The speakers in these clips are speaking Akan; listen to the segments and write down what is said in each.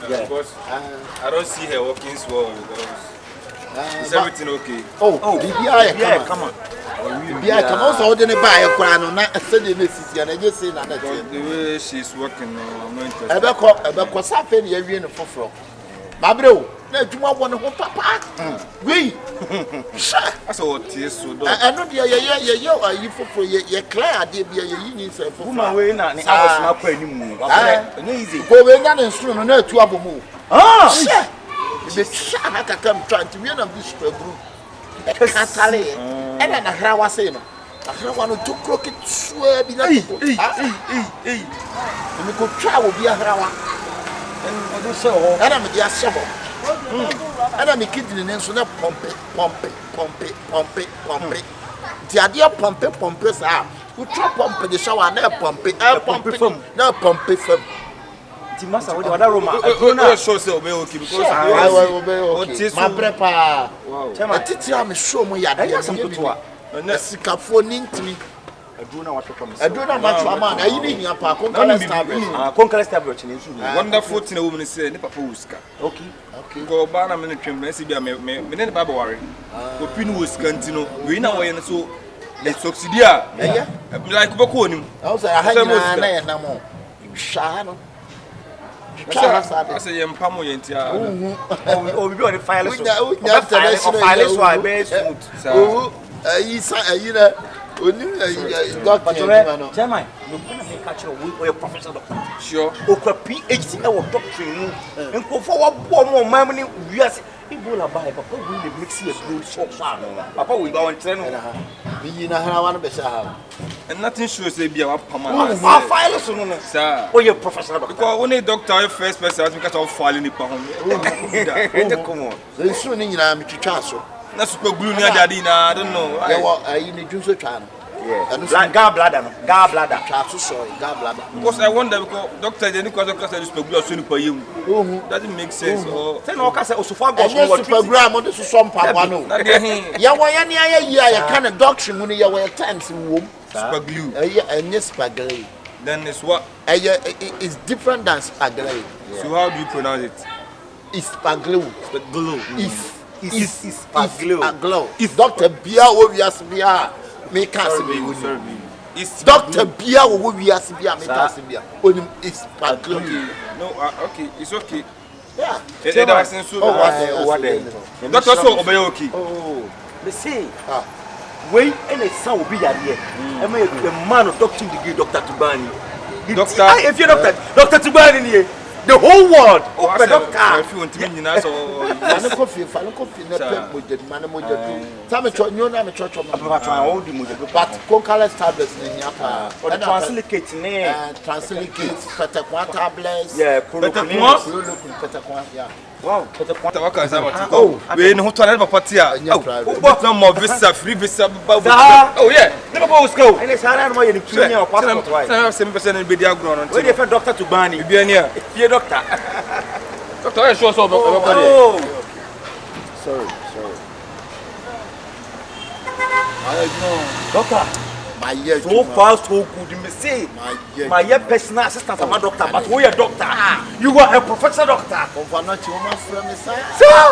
Because I don't see her walking well because is everything okay? Yeah, come on. Yeah, come on. So then buy a crown on that. Said the way she's working, I'm not interested. About something you're in for from. My bro, no, you want one of papa? We. I saw what tears so I know you for your clear idea be a union for my way now. I was not paying you. Easy. Go away down and stream no to have a move. Ah, the shot come trying to win of this group. Catale. And then I was saying, I want to crooked swear be that. Hey. And we could travel be a harawa. And I'm a dear shovel. And I'm a kid in the name, so not pump it. The idea pump it, who trap pump the shower, never pump it, no pump it. Timasa, what other room? I show so okay because I will be my prepare. I teach you, I'm sure my idea. And that's a for Nintri. I don't know what to promise. I don't know much, man. I need your park. Wonderful thing a woman is saying, Papa Wuska. Okay. Go ban a minute, Messi, me Baba worry. Opin was continue. We know why so let's succeed. Like Bokonim. Also, I had no more. Shano. I say, I'm Pamo Yentia. Oh, we got a file. File Chairman, no catch your professor doctor. Sure. PhD doctrine. And go forward more money. We are Ebola by Papa will mix a good shop. Papa will go and train. And nothing shows they be our Pama. Our file, sir. Oh, your professor. Because when a doctor, first person, because of falling the palm. Come on. They soon in your Michasso. That's super glue near Dadina. I don't know. I need to channel. Yeah, gallbladder. Sorry, gallbladder. Because I wonder because doctor, the because doctor said super glue soon for you. Doesn't make sense. Or ten or cast also for super gram on this some papa. Yeah, why any kind of doctrine when you were tanks in womb. Super glue. And yes, spaghetti. Then it's what? It's different than spaghetti. So how do you pronounce it? It's spaghetti. Glue. Is glow. Is Dr. Bia obvious Bia make us be it's Dr. Bia obvious Bia make us be on is glow. No, okay, it's okay. Yeah. What Doctor so obey okay. Oh, they say wait and a son will be here. I mean the man of doctor degree Dr. Tubani. Doctor if you're Dr. Tubani here. The whole world. Oh, doctor. If you want to mean so coffee, but Confion tablets in Yapa. Translocate tablets. Yeah, wow, we know to another party. What no more visa, free visa. Oh, yeah, never go. And it's hard more in the passport. 7% in Bedia grown. Wait for Doctor Tubani. Be near. Dear doctor. Doctor, I show so. Sorry. I know. Doctor. My year so far so good, you may say. My year personal assistant, my doctor, but we are doctor. You are a professor doctor. Confion not your man from the side.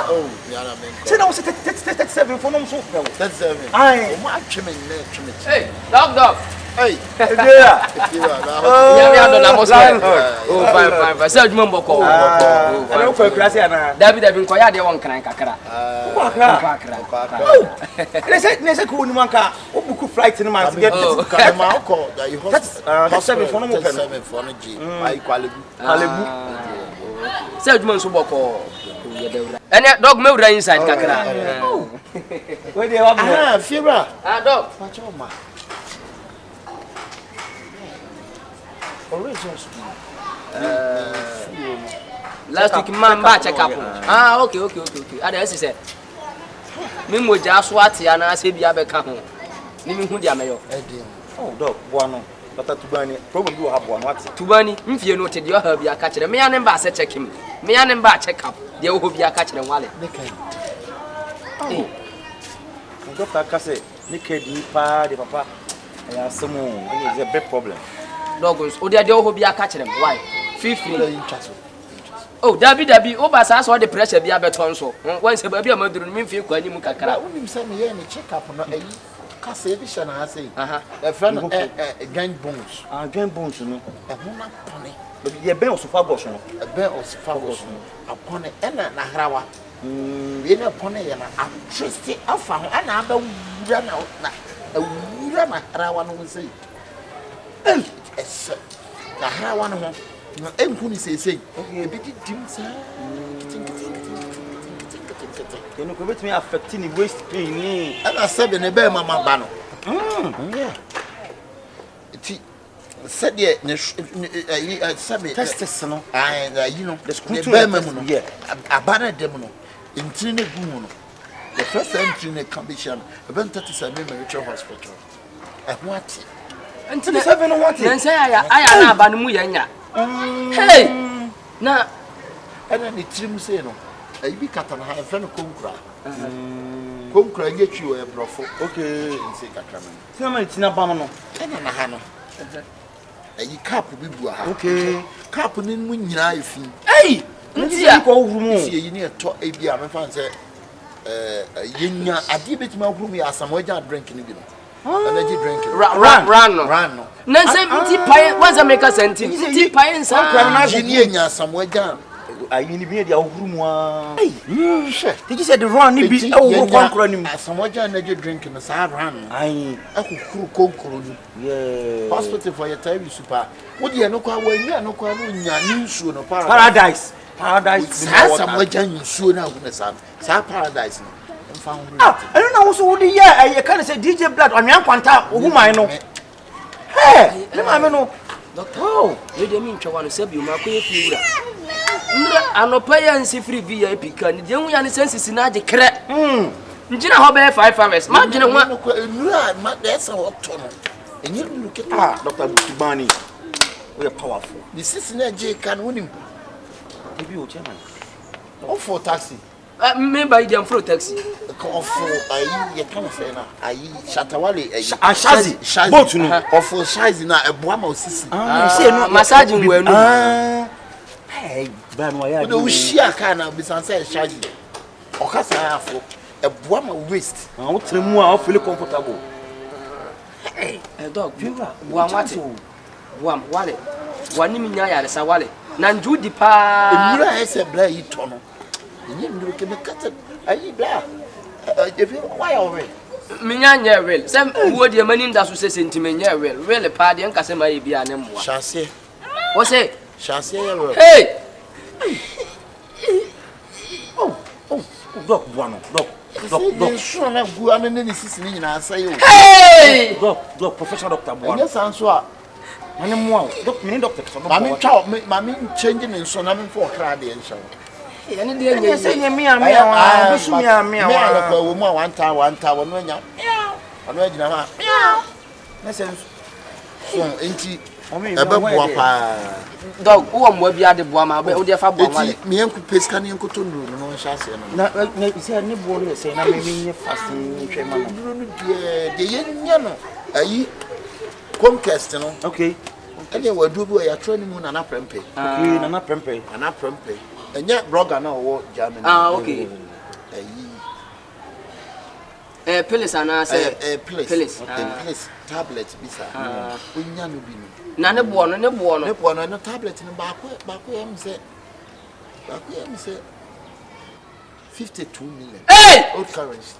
Oh, yeah, I was 37 for no so. 37. I watch him in there. Hey, dog. Hey, yeah. Oh, fine. Say you mboko. I don't for class na. David ko ya de won kan kakra. They say ko ni manka o book flight ni man get come out call that you that's 7 for no mo 7 for no G. I quality. Say you so boko. And dog me wura inside kakra. Where they have Fira. Dog. Pachoma. Last week man ba check up. Okay. Ada esi say. Me moja swat ya na ase bia be ka ho. Ni me hu dia meyo. Oh dog, boano. Dr. Tubani, problem do have one what? Tubani, mfie no te dia ha bia ka kire. Me ya ne ba se check him. Me ya ne ba check up. Dia wo bia ka kire wale. Oh. Doctor ka say, ni kedi pa de papa. Ya somo, it's a big problem. Dogs, o dia wo bia ka kire why? Feel free. Oh, Dabi, oh, but I saw the pressure be a beton so. Once a baby, I'm going to mean for you, Kakara. Wouldn't send me any check up on a cassation, I say. A friend of gang bones. Gang bones, you know. A woman pony. But you're bent of Fagos, A bell of Fagos upon it and a Nahrawa. In a pony and a trusty alpha and I'm a run out. A run Rawan will say. Yes, Nahrawan. No, everyone says, okay, but it didn't you know, commit me affecting the waist pain. And I said, in a bear, Mamma Bano. Yeah. Said, yeah, testis, no, you know, the school to yeah, a banner demo in Trina Gumono. The first entry in a condition, about 37 Numerical Hospital. At what? And 27 what? Then say, I am Banamuyanya. Hey! Now, and then it's him saying, I be cut on a friend of Concra. Concra get you a brothel. Okay, in Sikatraman. Some it's not Bamano. And a Hano. A cap will be okay. Cap in when you are. Hey! You need to talk ABM and fancy. I give it my room, you are somewhere drinking again. Energy drinking. Run. Nancy, pie, once I make a sentence. Tea pie and some somewhere down. I need to be the room. Did you say the run? You be running somewhere energy drinking the sad run. I could hospital for your time, super. What do you know? When you are no new soon of paradise. Somewhere you soon out with the sun. Paradise. I don't know who the year I can't say DJ Blood on your contact whom I know. Hey, I know. Oh, you didn't mean to want to save you, my queer. I'm not paying free VIP. Can you only sense is not the crack? Gina Hobby 5 hours. Imagine one. That's a tunnel. And you look at Dr. Bani. We are powerful. This is not J can win him. Maybe you're chairman. Oh, for taxi. Maybe them for taxi. Call for you can't say now. I Shatawali, a Shazi, both or for Shazi now, a Buamo Sissi. Massaging well. Hey, Banwaya, no, she can't be sunset Shazi. Or Casa for a Buamo waist. I want to more, I feel comfortable. Hey, a dog, one wallet. One minaya, the Sawale. Nanju di pa. You are a blade tunnel. You can cut it. I blah. If you why already? Minya well. Some would your money that was sentiment, yeah, well, really party and Casema be an M. Chassis. What's it? Chassis. Hey! Doc, one, Doc, sure enough, go on any system in our say. Hey! Doc, Professor Doctor, one. Yes, answer. I am one. Doc, many doctors. Mammy, child, mammy changing in so nothing for crowdy and so. Any day, you say, one tower, when you're already now. Listen, so ain't he? Dog, who will be at the Buama, but would you have me and Pescani and Cotonou, no chassis. Say, no boy, say, I mean, fasting. The young, I Contestual. Okay. Anyway, do a training moon and up and pay. And up and pay. And up and pay. And yet, Brogger now what Germany. Okay. A pillis and I say a place tablets beside. We never been. None of one and a tablet in the back say 52 million. Hey! Old currency.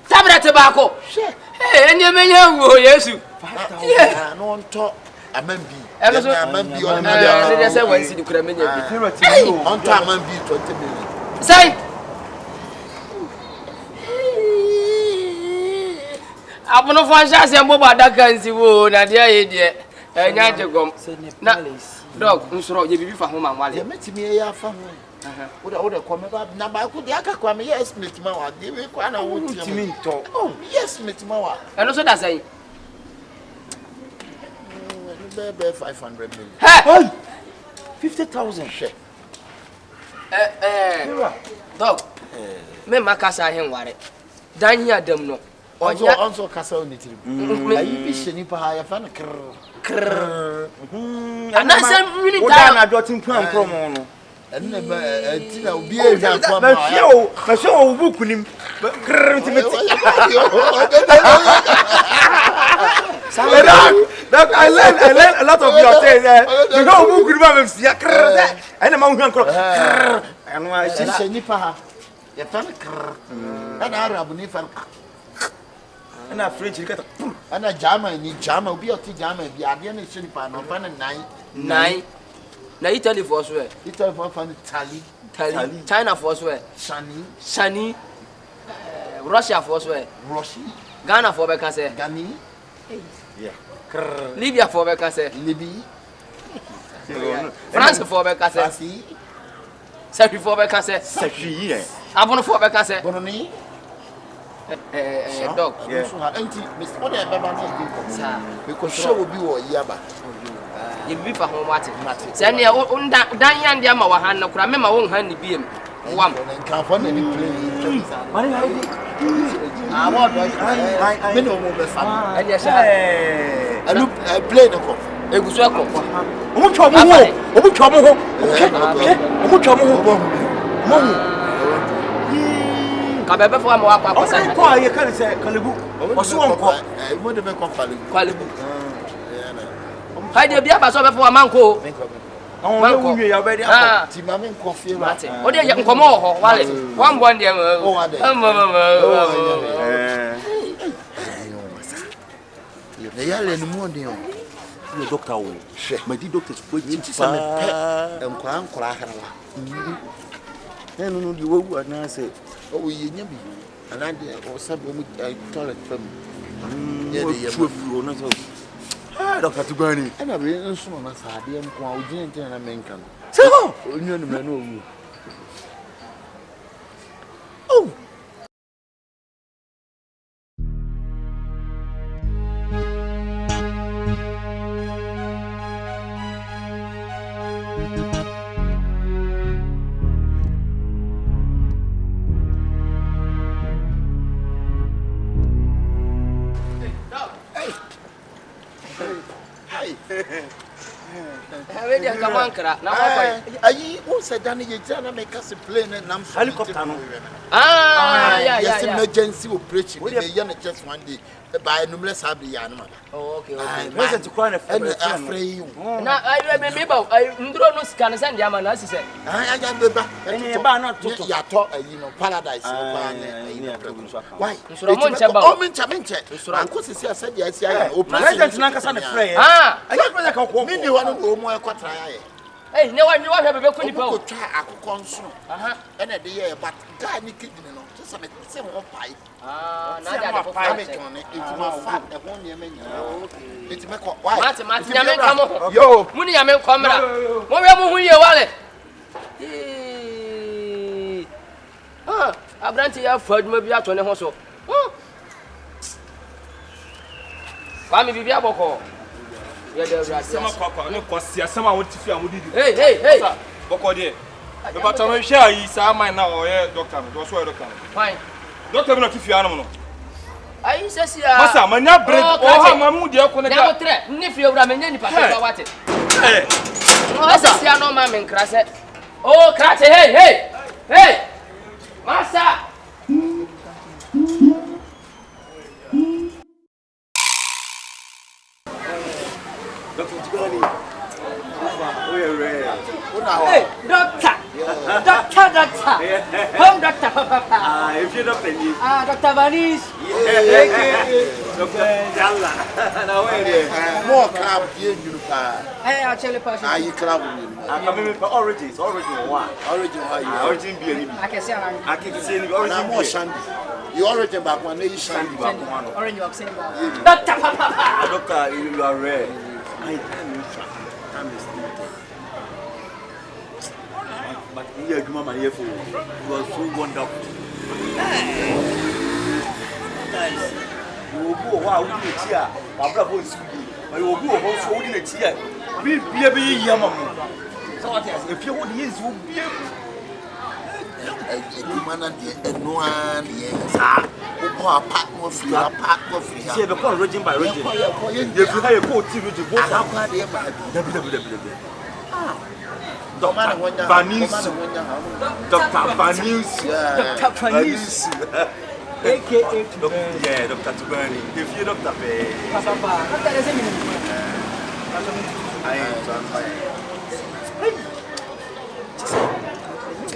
Tablet tobacco. Hey, and you may have, yes, you. 5,000 on top. I mean, be on the Wednesday to come in. On time, and be 20 million. Say, I want to find shots and Boba that can see wood and the idea. And Yanjagom. Dog, I'm sorry, you be for home and while you met me a family. What I would have come about now, I could come. Yes, Miss Mawa, give me quite a wood to me talk. Oh, yes, Miss Mawa. And also, that's a 500 million. Hey! 50,000 share. Dog, me Macassa him worry. Danya them no. Also, Castle Nitty. I wish any pie of a crrr. And I said, really, I got in plan promo. And Tina will be a show book him. I learned a lot of your things. You know who could remember and among them. And why she said, Nipa, you found an Arab Nifa. And a French, and a Jama, and Jama will be a Jama, be a Diana Pan on Pan and 9. Now Italy for swear. Italy for fun, Tally, China for swear. Shani, Russia for swear. Rossi, Ghana for Becase. Gani, Libya for Becase. Libby, France for Becase. Safi for Becase. Safi, Abon for Becase. Bononi, dog. Auntie, Miss Oda Baba, because show will be or Yaba. You be for home watching. Send your own Diane Yama Wahan, no crime, my own handy beam. One can't find any plane. I want minimum of fun. and yes, I look, I play the cop. it was welcome. Who Come before I'm walking. You can't say Kalibu or so on. I would have been Qualibu. How do you be about so before a man go? We already Timam coffee. Oh, there you come on, Wallace. One day. They are in the morning. Doctor, my dear doctor's waiting to some and Kwan Krakara. And you will not say, oh, you never be. And I did or some toilet from Dr. Tubani. And I've been so much idea and Quaudin and American. So, you know, oh. Come on, crack. Now, I also done a make us a plane and I'm helicopter. Yes, emergency operation. We are just one day by numerous happy animal. Oh, okay. Present to Kwan and afraid. Now, I remember I don't know scanners and Yaman, as he said. I got the back and you are not to talk, you know, paradise. Why? Oh, Mincha, Uncle Cecilia said, yes, I open President Nankasan afraid. I got one minute, one of them more quatrain. Hey, no one, you have a very good try a consul. And a day, but God, you kidn't know, just a same pipe. Ah, It's my fat, a 1 year menu. It's my Martin, come on. Yo, Money, I mean, come on. Who you wallet? I grant you have heard maybe out on the hustle. Come, be a boko. Some I want to feel. Hey, Boko dear. But I'm sure he's our mind now, or doctor. What's why, doctor? fine. Doctor, not if you animal. I says, Massa, my nap bread, or my mood, you're going to go threat. If you're ramming any part, what it? I says, no, mamma, and crash it. Oh, crash it, hey, Massa. Hey, doctor. Home doctor, papa. if you're not paying, Dr. Vanish. more crab here, you Hey, actually, person. you crab. I'm coming for origins, origin one. Origin be I can see I can see the origin more shandy. You already back when they shandy back one. orange of saying Dr. Papa. Doctor, you are rare. I can't but you are Mama here for you are so wonderful. Nice. You will go wow in the chair. My brother is you will go also in the chair. Be a yamam. So what else? If you would use will be man and no one, yes. A pack more free. see the call region by region. If you have a coat, you will go. Vanisu. Dr. Vanisu. Dr. Vanisu. AKA Tubani. Yeah, Dr. Tubani. If you Dr. Papa, Dr.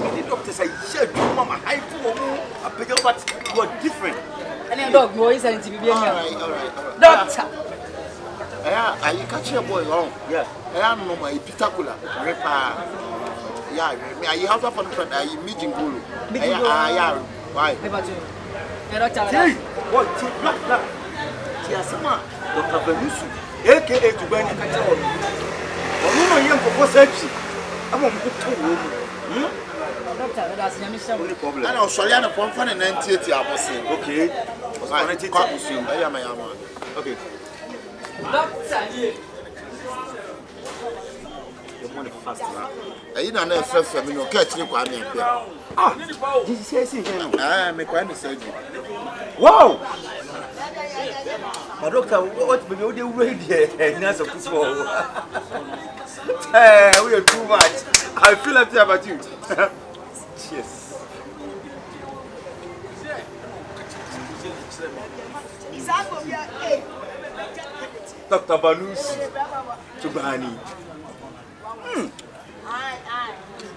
The doctor said, "Yeah, Mama, I beg you, but you are different." And then dog, you always saying to be All right. Doctor. Yeah, you catch your boy wrong. Yeah. I don't know my particular repair. Yeah, I have a friend. I meet in Gulu. Yeah, why? Doctor. What? Tiasama, Dr. Vanisu, AKA Tubani, catch your boy. I'm young for safety. I'm on good time. Doctor, that's the problem. I know Soliana Confion and 98 hours. Okay. Okay. Doctor. You want to fast now? I don't know if I'm in a catch you. Ah, this is him. Ah, make one surgery. Wow! My doctor, what will you do with the nurse of this world? Hey, we are too much. I feel like about you. Cheers. Dr. Banus Tubani.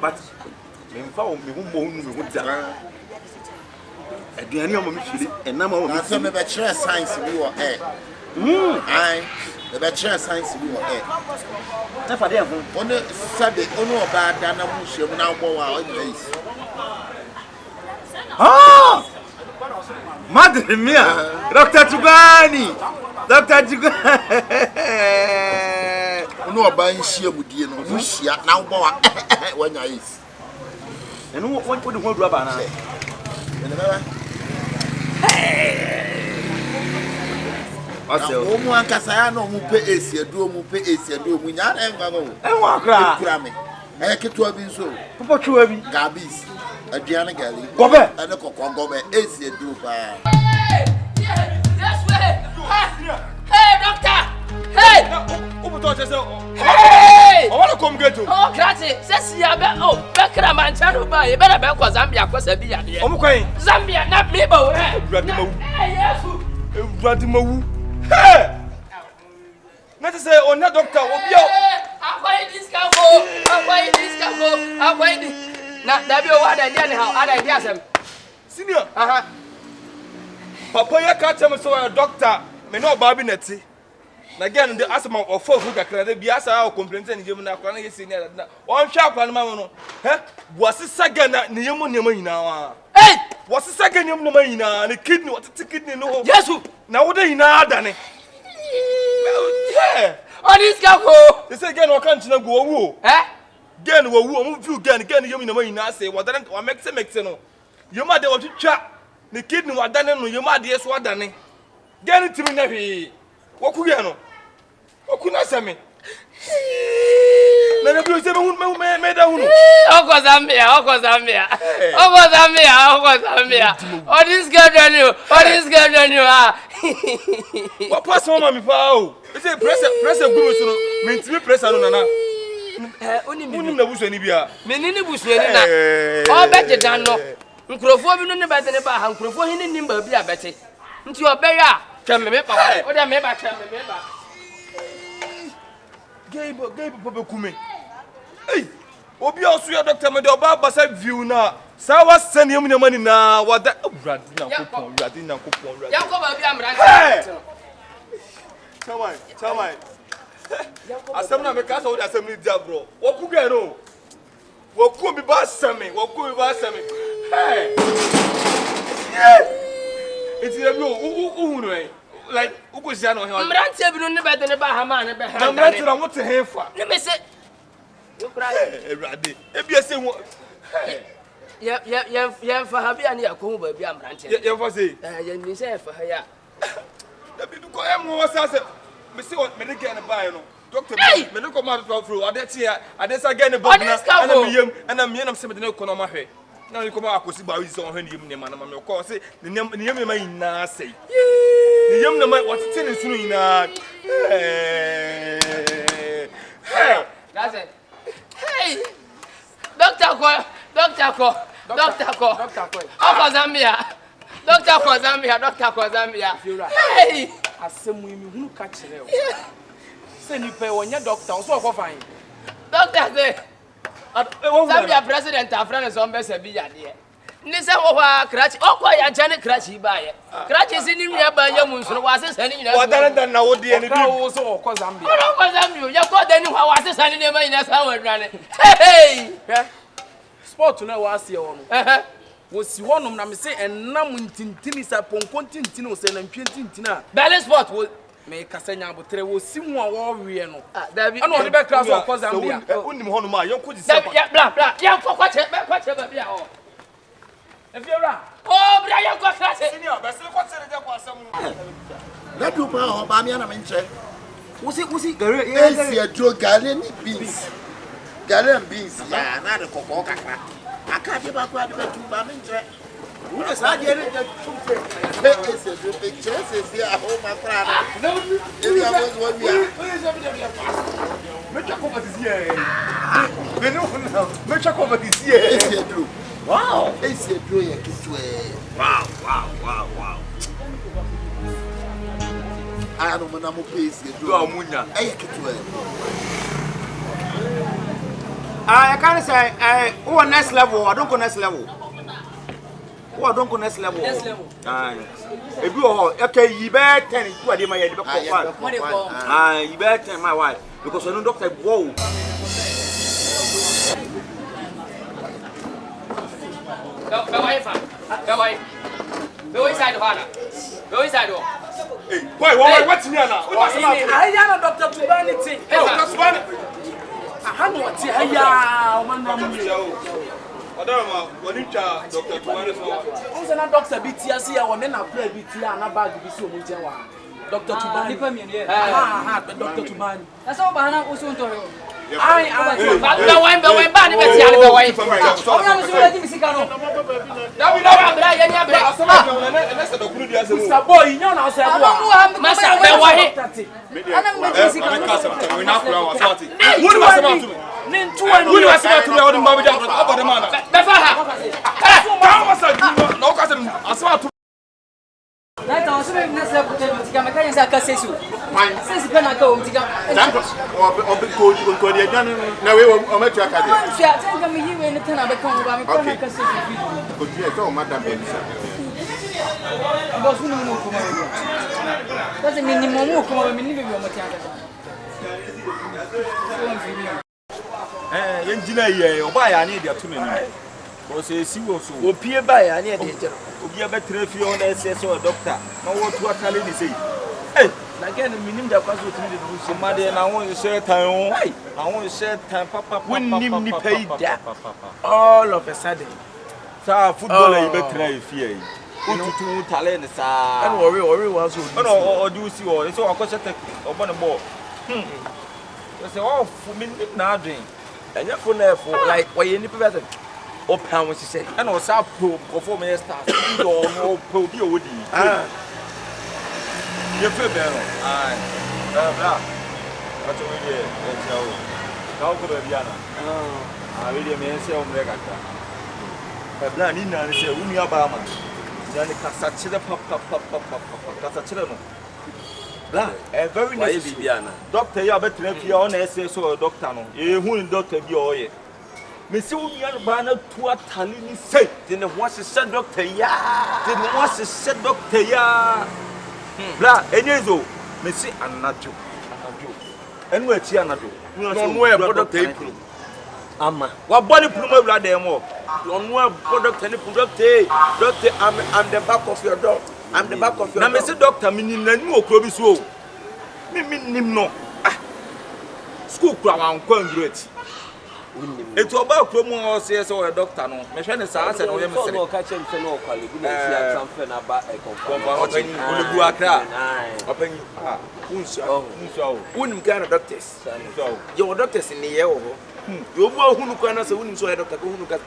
But in fact, we won't die. Again, I'm and now I'm a bachelor science we were air. I the bachelor science we were air. never there. On the Sunday, on bad than a museum now go out. Ah! Madre mia! Dr. Tubani! Dr. Tubani! No, buying sheer with you know, now go when I is. And what would the whole rubber now? One Casayano who pay Asia, do Asia, do we not ever go. And what cry? I get to have been so. Papa Chuabi, Gabis, a Gianna Galley, Gobe, and a Cocongo, Asia do by. Hey, doctor! Hey! Hey! I want to come get you. Oh, grazie. Says you are oh, Bekra Manchano by you better back was Zambia, because a beer. Zambia, not me, but Radimo. Hey! Not to say, oh, no, doctor, I'm buying this campo. I'm buying this. Now, that be what I did, how I did him. Senior, Papa, you can't tell me so, a doctor, may not Barbie Netty. Again, the asthma of 4 who can be asked our complaints and given our chronic senior. One sharp and mamma. Eh? Was the second Niamunina? Hey! Was the second Yamuna and a kidney? What's the kidney? No, yes, now what are you now, Danny? Yeah, on this campo. they say again, or can't you go woo? Eh? Again, we'll move you again, Yamina say, what then or makes a mexeno. You might want to chat. The kidney was done, you might dear Swadani. Get it to me, Nevi. What could you know? What could I say me? Let me say, who made a woman. Uncle Zambia. Oh, this girl on you. What pass on me, Pao? It's a press a good means to be press on Nana. Only the bush any beer. Menini bush, all better than no. Microphone, no better than a microphone in nimble be a better. Into your bear. Tell me, what I remember. Gave Papa Kume. Hey, Obi also your doctor, my Baba said view now. So I was sending him the money now. What that? Radina coupon. Tell me. As someone because of the assembly job, bro. What could get on? What could be boss me? Hey! It's a blue. Like, who was that? I'm not saying better than Bahaman. I'm not saying I want to hear for. Let me say, you cry. If you say what? Yeah, for Happy and Yaku, baby, I'm ranting. You say for her. The people call him was as a Missy what medical and a bio. Doctor, medical matter through. I did here. I did again a book and I'm young of somebody no economy. Now you come out to see by his own hand, you man, I'm your course. The name may not say. The young man was telling soon. Hey, that's it. Hey, Zambia. Hey! Asemu mi hunu ka kire o. Se ni pe wonye doctor so ko fan. Doctor say Zambia president afran so mbese bi yade. Ni se wo wa krachi okwa ya jane krachi ba ye. Krachi si ni nua ba nya mu nsoro wa se sani nyina. Wa dan na wo de ni bi. Wo so ko Zambia. Ko Zambia ya ko dani wa se sani ne ma nyina sa wa dwane. Hey! Sport na wa se wo no. Wo si honum na me se enam ntintini sa ponko ntintini o se na ntwe ntintini a. Balance sport wo me kasanya abotre wo si mu a wo wie no. Dabi. Ana odi be kra so ko Zambia. Unim hono ma yon ko di Dabi ya bla ya ko kwache ba bia o. Efiora. Oh bra ya ko krache. senior be se ko tere de ko asam. Na do pa ho ba mi ana me nche. Wusi gare Esi adro gale ni beans. Gale and beans ya na de kokko kakra. Aka de ba kwa de ba tu ba me nche. Una sa de ne de tu pe. Esi adro picture esi a ho ma kra na. Esi a was what we are. me chako ba disie me no me chako ba disie Esi adro. Wow. Esi adro ye kitwe. wow I don't know mo pe esi adro. do amunya Ay kitwe. I can't say who next level I don't go next level who don't go next level ebi ho okay you be 10 you ade ma ye de be call you be 10 my wife because no doctor wow Go inside Hana. Go inside. Hey, boy, what me na? I ya Dr. Tubani thing. Dr. Tubani. Hanu ati aya o man na mu. Awurama, woni twa Dr. Tubani so. Unse na doctor bi ti ase ya woni na play bi ti na bag bi si o mu nchen wa. Dr. Tubani. Dr. Tubani. That's all bahana usu ntore. Ai Ba wine ba ni beti ani ba wine. Ona musu leti misika no. Dabi bra ya ni abra. Na se dokuru di asemu. Saboy nyo na se bo. Masa be wahi. Ana meti misika no. We na kura wa sati. Woni wa sema tu. Ni ntuwa ni. Woni wa sema tu ya wodi mba bi da abode mana. Be fa ha. Ka wa sa ju na o ka se asema tu. Na ta wasu be na se putte misika me kan sa ka sesu. Sesi pe na ka o misika. Obi ko di adan na we o metu aka de. Sia tenga mi yiwe ni tana be kan o ba me kan na ka sesu bi. Ko di e to madam be bisa. Boss ni mo ko ma. That's me ni mo ko ma me ni be o mati aka. yen jina ye oba ya ne dia to me ni o se si wo so Opie ba ya ne de jero. obi a betre fi on ese so doctor na wo to atale ni sei Na gen minim da kwaso tumi de do so. made na wo se tan o na wo se tan papa Wonnim ni pay da. All of a sudden. sa football yi betre fi yi otutu tale ni sa And worry was so. no o do si o so akose tek obo ne ball say oh me na adwen Enya fo na fo like why any person open what she said. and o sa perform e stars do no po bi o wodi ye fe be no ai bra ato we ye e chao ka ko be bia na we dey me se o mre kaka e bla ni na se unu aba ma ya ni kasa chire papa kasa chire no bla e very nice Bibiana. doctor ya betre fia o na ese so doctor no e hu ni doctor bi o ye me se unu ya ba na tu atale ni sei Then what she said doctor ya. de no wa se doctor ya bla enyezo me se anajo enu achi anajo No e product e pro. ama wa body promo bla dem o No product any product e. Doctor I'm the back of your dog. I'm the back of your na me se doctor mi ni nanu okro bi so mi nim no school kura wan kwa ndureti etu oba okro mu o se o doctor no me hwe ne sa ase no ye me sere ka chen fe no kwale bi na si transfer na ba e Confion openi olebu akra openi unso. unso Unim Ghana doctors. so Your doctors in the year ho. You mo hunu kwa so unim so your doctor ko hunu ka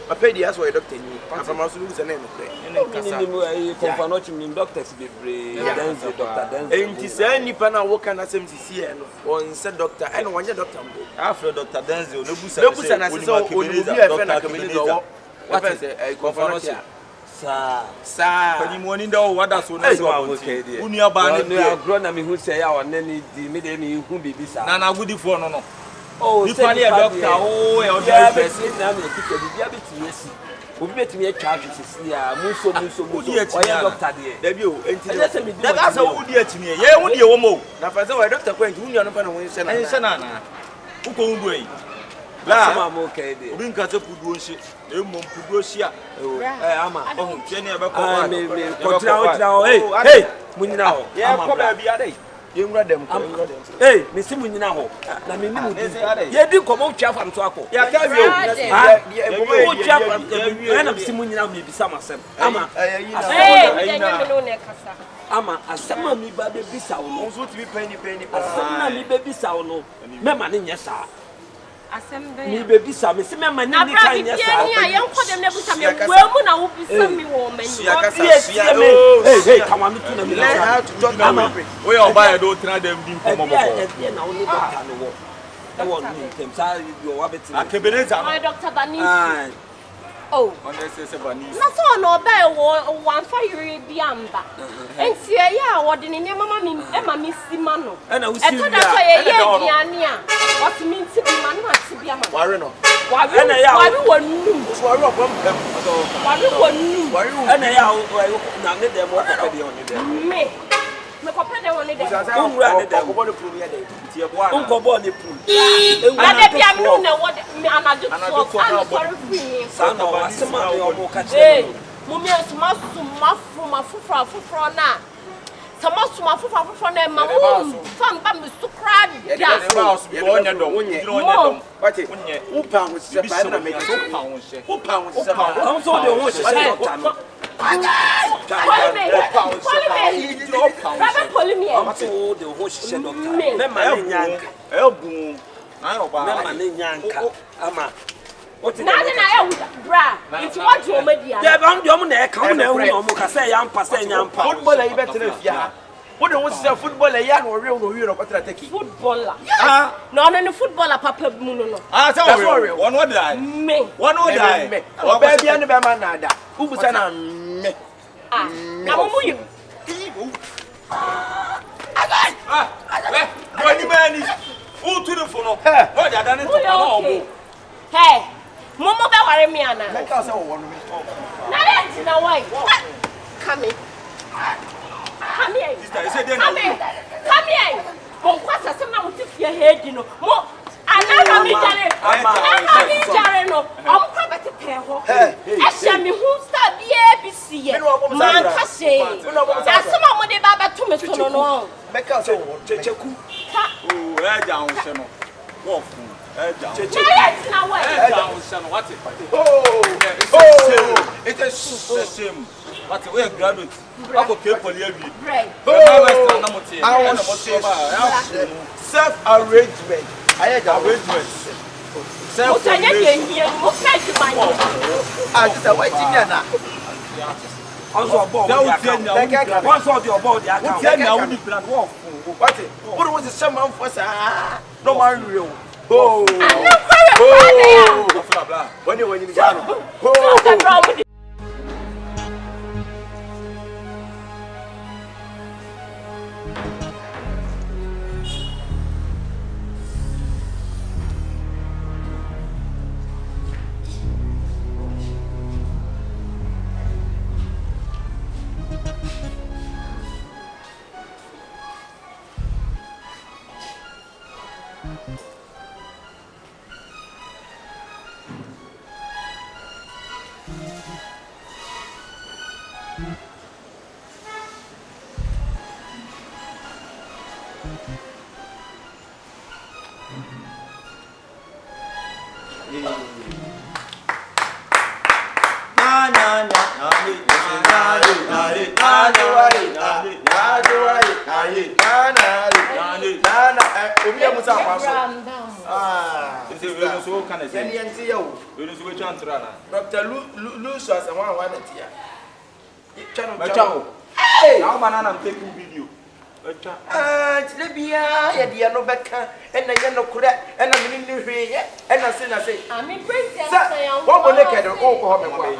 apedi as your doctor ni. Afama so lu se na no kre. ene kasa ni mo Confion no chim doctors be Denzel doctor Denzel Enti say nipa na wo kana sem sisi e no. On se doctor and one doctor mbo. After Dr. Denzel, no busa. No busa na se o ni bi e fe na Akabenezer. What is Confion? Sa. Pani mo ni da o wada so na so aboti. Uni aba ne no agro na me hu say ya one ni di me de me hu bibi sa. Na agudi fo no. Oh, ni pani e doctor o e o da person na me kike bibi abeti yesi. Obi betimi e charge sisi ya munso. Oya doctor de. Da bi o enti. Da ga sa wo di atimi e. Ye wo di e wo mo. Na fa se wa doctor ko enti uni anu fa na won se na. En se na na. Uko ndu e. La sama mo kai de. Obi nka se puduo nse. E mo puduo hia. Ama. Oh, tie ne e be ko wa. Me kontra. Hey, munina ho. Ye ko ba bia dai. Ye nwura dem ko. Hey, me si munina ho. Na me ni mu di. Ye di komo twa fam to akọ. Ya ka wi o. Mo twa fam. Na me si munina me bisa masem. Ama. Ama asema mi ba be bisa wo no. Nso ti bi pani. Asema mi be bisa wo no. Me ma ne nya sa. Assemble. Mi be bisa me si me ma ne ni kan nya sa. Ya yanko dem na busa me wemu na wo bisa me wo mani. Hey, come on, to me. How to talk about it. We are buy do tena dem di nkomo mo. Na oni doctor no wo. E wo ni tem sa you wa beti. Akabenezer. My Dr. Banis. Ah. Oh. On say Banis. Na so no ba wo wan fa yiri bi amba. Enti e ya wo de ne mama mi e ma mi sima no. E na wo E si to da so ye aduane a. O ti mi nti bi ma no ati bi ama. Ware no. Wari wonu. Ware obom pem. Wari wonu. E na ya na ne dem wo ka bi on dem. Me kopɛ de woni de. Unwura ne dem. Ko bo pru ye de. Tie bo ana. Unko bo ne pru. Ade bia me na wo me anadu so am sorry free. Sa na wa sema me omo ka che. Mo mi asuma suma fuma fufura na. Sama suma fufura na ma mo fam ba me sukra Ya dia. ba so bi onya dom. Onya dom. Wati. Upa ho se pa na me ke. Upa ho se pa. On so de ho se doctor no. Amatu de ho se doctor. Me ma ne nyanka. Ebu. Na yo ba. Me ma ne nyanka. Ama. Na ya wuda bra. It's what you made dia. Ya ba ndom na e ka mo na ehu na mo ka say ya mpa say nya mpa. Footballer yi betre fia. Wo de wo se footballer ya na wo wi no kwatra take. Footballer. Ah. No footballer papa mu no. Ah, tell me. One what die. Me. One what die. O ba bia ne be ma na da. Ubusa na me. Ah. Na mo you. Wani mani. Who to the phone? What ya done to no. Hey. Momo be ware me ana. Me ka se wo no me. Na let na why? Come here. Come here. Sister, you say dey Come here. Come here. Bon kwasa se ma muti fie head no. Mo anaka mi jare. Anaka mi jare no. Om kwa bete te ho. E hia mi hu star bi sie. Man ka se. Ya se ma mo de baba to me so no. Me ka se wo Kyekyeku. Oh, e ja on se no. Wo fun. E ja. Let na why? E ja on se no. What? It is the same. What? We are graduate. Ako ke poli abi. Self arrangement. Arrangement. Self arrangement. Ah, just a white thing na. Also about the once of your body account. What na we plan wo. What? What was the same man for sa? No man real. Oh. When you in Ghana. Oh. Dr. Lose us and one tia. Hey! Now banana I'm taking video. Tilebia, ya no beka, and I no correct, and I'm in the way, and I say, I'm in Brazil. what will make it all home away?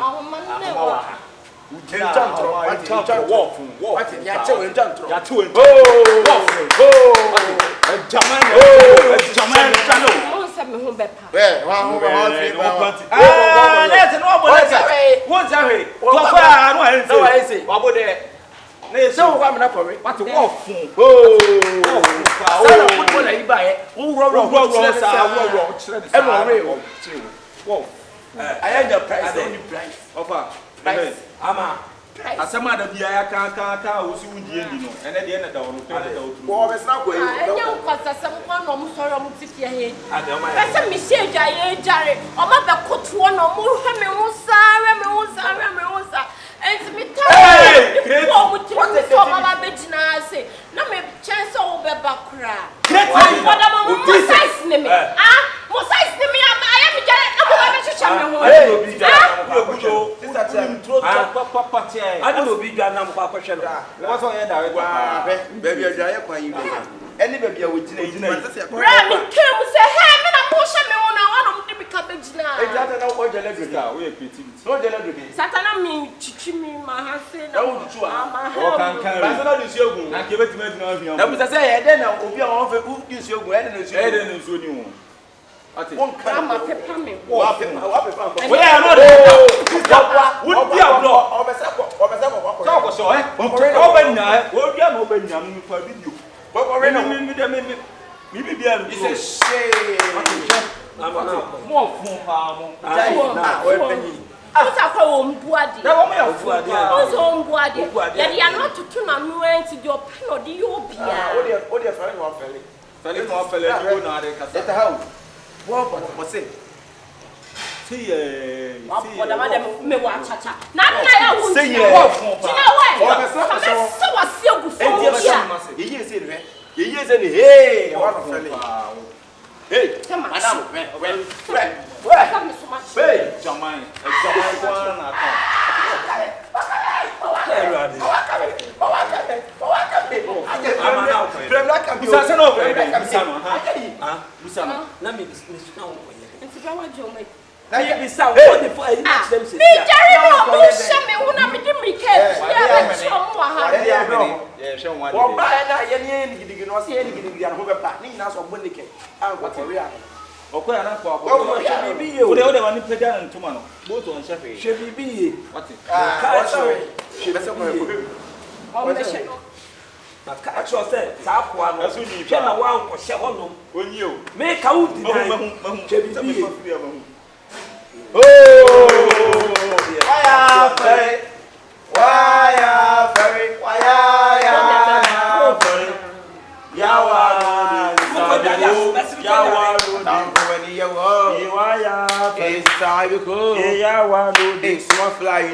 So I'm not for it. What a walk. Oh, I had the price. I don't price. Offer. Price. Ama. Asama da biya ka osi wudi endi no ene de na da wono pe da otu wo be sna ko yi enya nkwasa sam kwa no mo soro mo tifia he ese mi se ja ye jare o ma be koto no mo hwe me ho sare enti mi ta ko mo ti so ma ba be jina ase na me chance o be bakra wada mo size ne me mo size ne me ama aya mi jare na mo ba be chicha me ho I don't know big and number question. What's on your baby? I can any baby with Rami came say, hey, man, I'm pushing me on one of the cabbage now. It doesn't know what the letter we are creating. So the letter Satana mean chichimi, my husband. Oh, can carry this yoga. I give it to me. That was I say, then I'll be on who is your grand and you. What is one camera pepper me? What are not? Would be a block of a sample of a so eh? Open now, will be an open young for video. What are maybe be a shame. More from What's our home body? What's home body? That you are not to turn on went to your pen or the Obia. What are you friend or felly? Felly more felly, you know, the house. What was it? See, what the madam may watch. Not I will say, you know what? So I see you. He is in there. He is in hey, what a felly. Hey, come on, where come so much? Hey, Jamai, Okay, I'm not for be you. They want to put down tomorrow. Both on Sheffield. Should be what? She was actually said, Sapwan, as we can allow for Shavon when you make out the oh,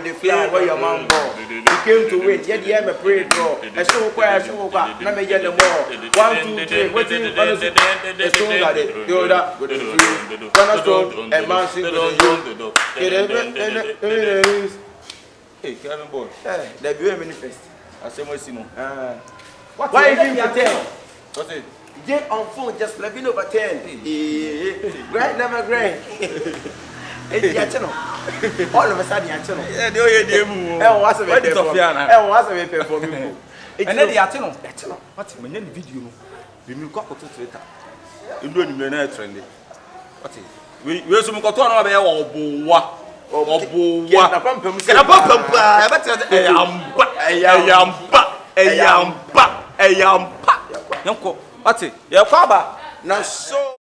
the fly where your mom go. You came to wait, yet you have a prayer draw. A show where I show back, let me get the more. 1, 2, 3, what you want to the stone got it. Do that with the free. Cornerstone and man sing the hey, Kevin boy. They do a manifest. I say, why you give me 10? What's it? Get on phone, just 11 over 10. Great, never great. All of a sudden, yeah, they what's a very for me. And then the Atino, what's my name video? We will go to Twitter. You don't even know trendy. What is we some got on over or boa or boa. What's it? Your father. Now so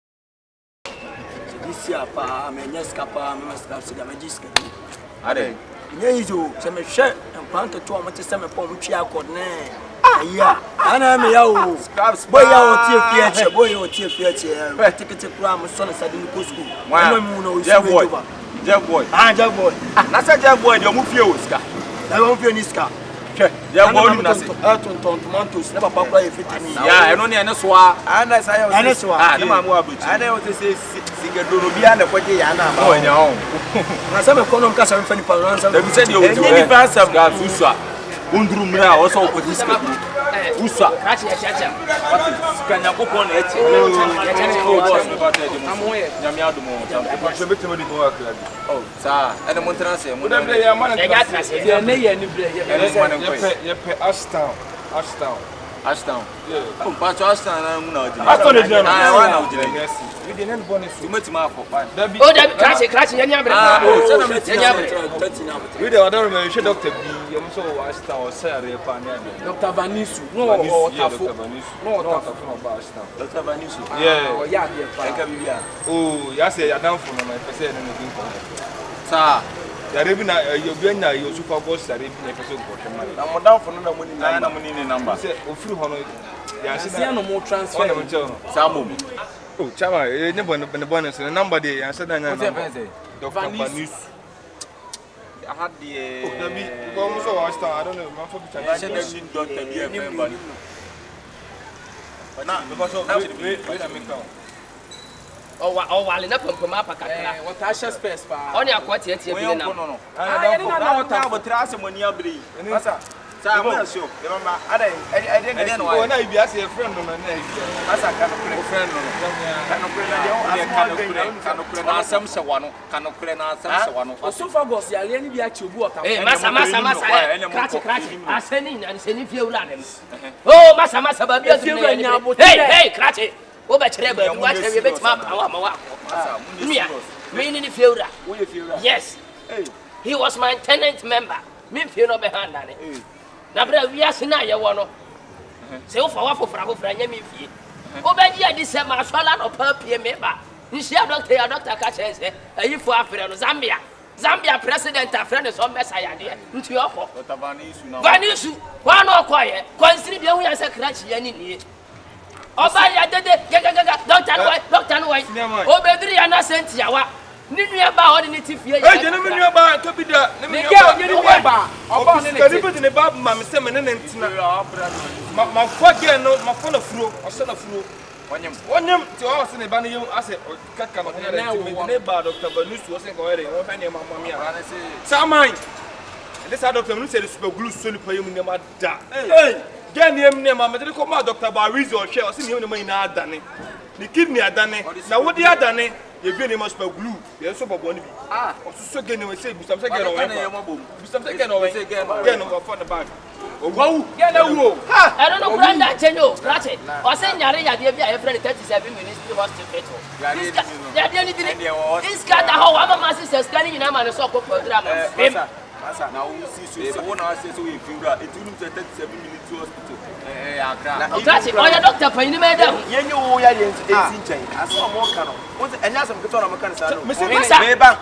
this year, pa, me escapa, me escapa, me magiska. Ade. Nyezo, se me hwe empanka to mo tese me pon twa akod ne. Aya, ana me yawo. Boy yawo tie fiache, boy yawo tie fiache. Tikete kura mo so na sade ko school. No mu no Jeff boy. Jeff boy. Jeff boy. Na say Jeff boy de mo fie o ska. Na mo fie ni ska. Jeff boy ni na say. Tomatoes na papa kura e fitini. Ya, eno ne ene so a. Ana say o. Ene so a. Na ma mo abuchi. Ana o say sigedoro bia na kwaje ya na ba. O nya o. Na say me kono mka say mfa ni pa ransa. Dem say de o. Ni pa sam ga susu a. Unduru mra o so o diska. Usa. Catch ya chacha. Kanya kokon na eche. Oh, sa. Ene mo transe mo. Ashtown. Yeah. Oh, but Ashtown na mu na ojina. Ashtown ejina na. Ah, na ojina. Yes. We dey need bonus. Tumatima akọ. Oh, that crash yanya bre. Oh, so na me yanya bre. We dey order me she doctor B. Yam so Ashtown o say re pa na. Dr. Vanisu. No, Otafo. No, Otafo no ba Ashtown. Dr. Vanisu. Yeah. Oh, yeah, yeah. Eka bibia. Oh, ya say ya down for no my person na me din ko. Sa. Yarebi na yobi anya yo super boss yarebi na person ko hwema. Na mo down for no na money na na money ni number. Say ofiri ho no ya say na no mo transfer. na mo tell no. Sa mom. Oh, chama, ne bonus the number dey ya say na nya number. Dr. Vanis. I had the Oh, Dabi, go mo so watch I don't know, man for be I said the Dr. BFM body. Na, because of wait a minute. Oh, wale na pompoma pa kakra. What Asha space pa. Oni akwati eti bi na. No. Ah, ya ni na Wata bo trase money abri. Asa. Sa mo asio. E mama, I didn't know. Oh, na ibi ase friend no na ibi. Asa kan no friend no. Kan no friend na kan no na asam se wano. Kan no na asam se wano. Osophagus ya le ni bi achi obu Otafo. Eh, masa. Crash. Aseni na seni fie wura dem. Oh, masa ba bi azu. Hey, Crash. Wo ba kire ba bi wa kire be tima pa wa ma wa. Mia. Me ni fie wura. Wo ye fie wura. Yes. Hey. He was my tenant member. Me fie no be hand na ne. Na bra wi ase na ye wo no. Se wo fa wa fofra nya me fie. Wo ba di adi se ma swala no pa pie me ba. Nshia doctor ka chense. Ayi fo afre no Zambia president afre no so message ade. Nti okọ. Dr. Vanisu na. Vanisu. Wa no okoye. Konsiri bi hu ya se Crash ya ni ni. Oba ya dede gaga doctor no wai. Obediri ya na senti ya wa. Ni nua ba ho ni tifie ya. Eh, je ne nua ba ka bi da. Ne ge ni nua ba. Oba ni ne ti ne ba ma me se me ne ntina. Ma fage no, ma fo na furo, o se na furo. Wonyem ti o se ne ba ne yem ase kaka no ne ba Dr. Vanisu o se ko ere o fa ne ma mi ara ne se. Saman. This doctor no say the super glue so ni pa yem ne ma da. Hey. Gen yem ne ma me de ko ma Dr. Barizi o hwe o se ne yem ne ma ina adane. Ni kidney adane. Na wo di adane. You be the most glue. You so bobo ni bi. Ah, o so gen we say busam say gen o we. Busam say gen o we. Gen o for the bag. O wow, gen na wo. Ha, I don't know brand that change o. Crash. O say nyare ya de bi a friend 37 ministry hospital. Ya de ni dire. This guy that how am ma say scanning you na ma so ko program. Asa na wo si so wo na say so we feel that it will 37 minutes hospital. Akra. Crash, o ya doctor pa ni me da. Yenye wo ya ye ntin nchen. Aso mo ka no. Wo se enya asem keto na mo ka sa no. Me ba.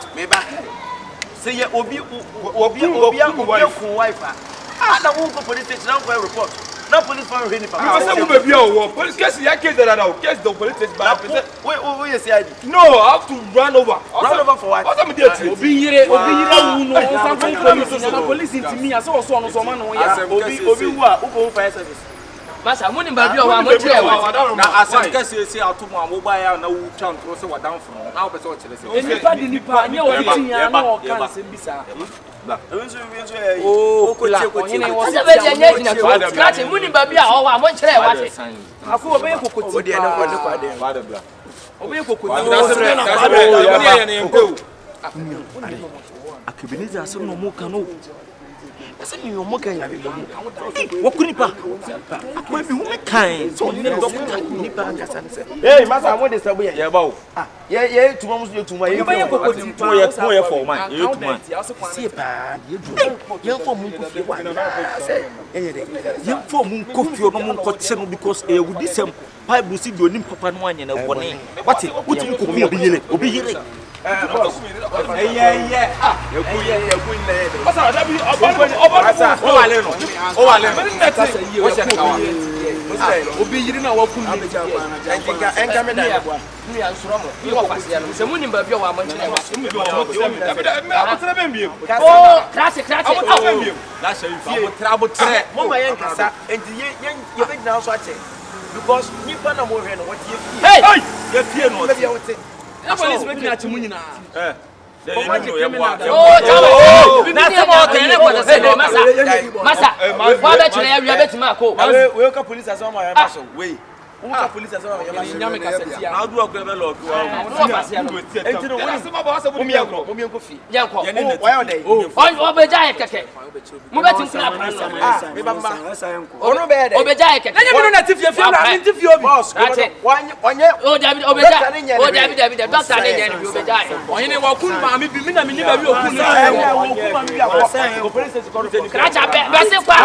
Say ye obi ku wife. Ah, na wo go police station na go report. Na police for any pa. You say we be biya o. Police case ya case that now. Case the police station ba. We you say no, I have to run over. Run over for what? What am I there? Obi yire wu no. Some police na police intimi ase wo so no so ma no ya. Obi wu a wo go fire service. Masa muni ba bi o wa mo tire wa. Na asem kase say atomo a wo ba ya na wo twa ntro say wadan fo. Na wo pese wo kire say. Enipa di nipa nya o tinya na o kan se bisa. Oh, ko che Asa be je nya jina to. Crash muni ba bi a o wa mo tire wa se. Afu obe kokoti. Odi na ko de kwa de. Ba de bla. Obe kokoti. Akabenezer asem no mo kan no. Asa mi mo kan ya be mo. Wo kunipa. Akwa bi wo me kan. So ni doctor nipa kasa nse. Hey, masa mo de sabo ye ba o. Ah, ye tuma mo so tuma ye. Ye kokoti pa. Mo ye for man. Ye tuma. Si pa. Ye for mo ko fi wa. Say, ye for mo ko fi no mo ko che no because e wudi sem. Bible si do nim papa no anya na bone. What? Wuti ko mi obi yire. Obi yiri na wa kun enka me da Ni ansuro mo. Ni wa fase ya no. Se muni ba bi o wa mo tire wa. Oh, Crash. abotre mo ma yen kasa enti ye be gina so ache because nipa na mo hwe no what ye fie Hey! ye fie no be wote. Na police be kina chimu nyina. Oh, na se mo kan ne ko se masa. Why bet you are betting my call? We ka police as on my so we. We ka police as on my so. Nyame ka setia. How do I go lord? No pass here. Enti no mo mi enko fi. Yanko. Why on dey? Obeja keke. Mo betin kula pan. Me bamba. Ono be dey. Obeja keke. Na nyame no na tifie fie na me tifie obi. Onye o David obeja. O David doctor ne nya ni obeja. Onye ne wa kun ma me bi me na me ni ba bi okun ni. wo kun ma mi bi akọ. Police is called. Kracha be se kwa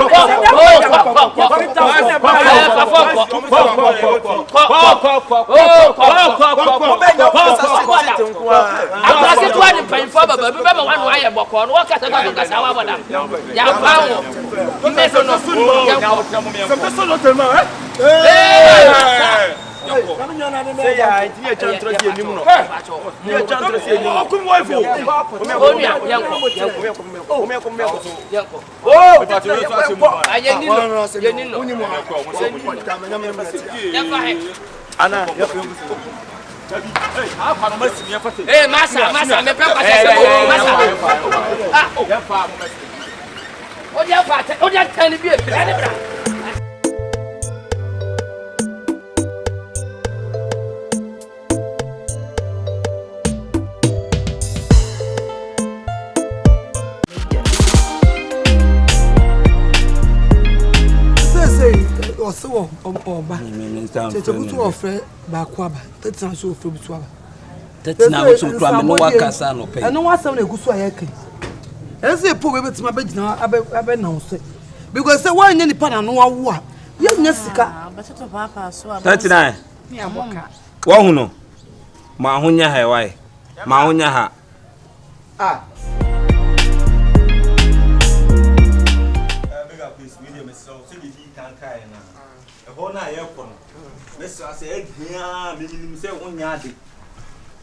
masa me papa se masa o dia tani bi e bra. So oba tete butu ofre ba kwaba tete na so ofre butu aba tete na so kura me no wakasa no pe eno wasam na egusu ayeke ese po be betima be gina abe na wo se because say wan nya nipa na no wawo a ye nya sika beteto papa so aba tete na me aboka wa hu no ma hu nya ha wai ma hu nya ha bega please media me so di kan kai na na ye kono mesi ase ehia minim se wonya ade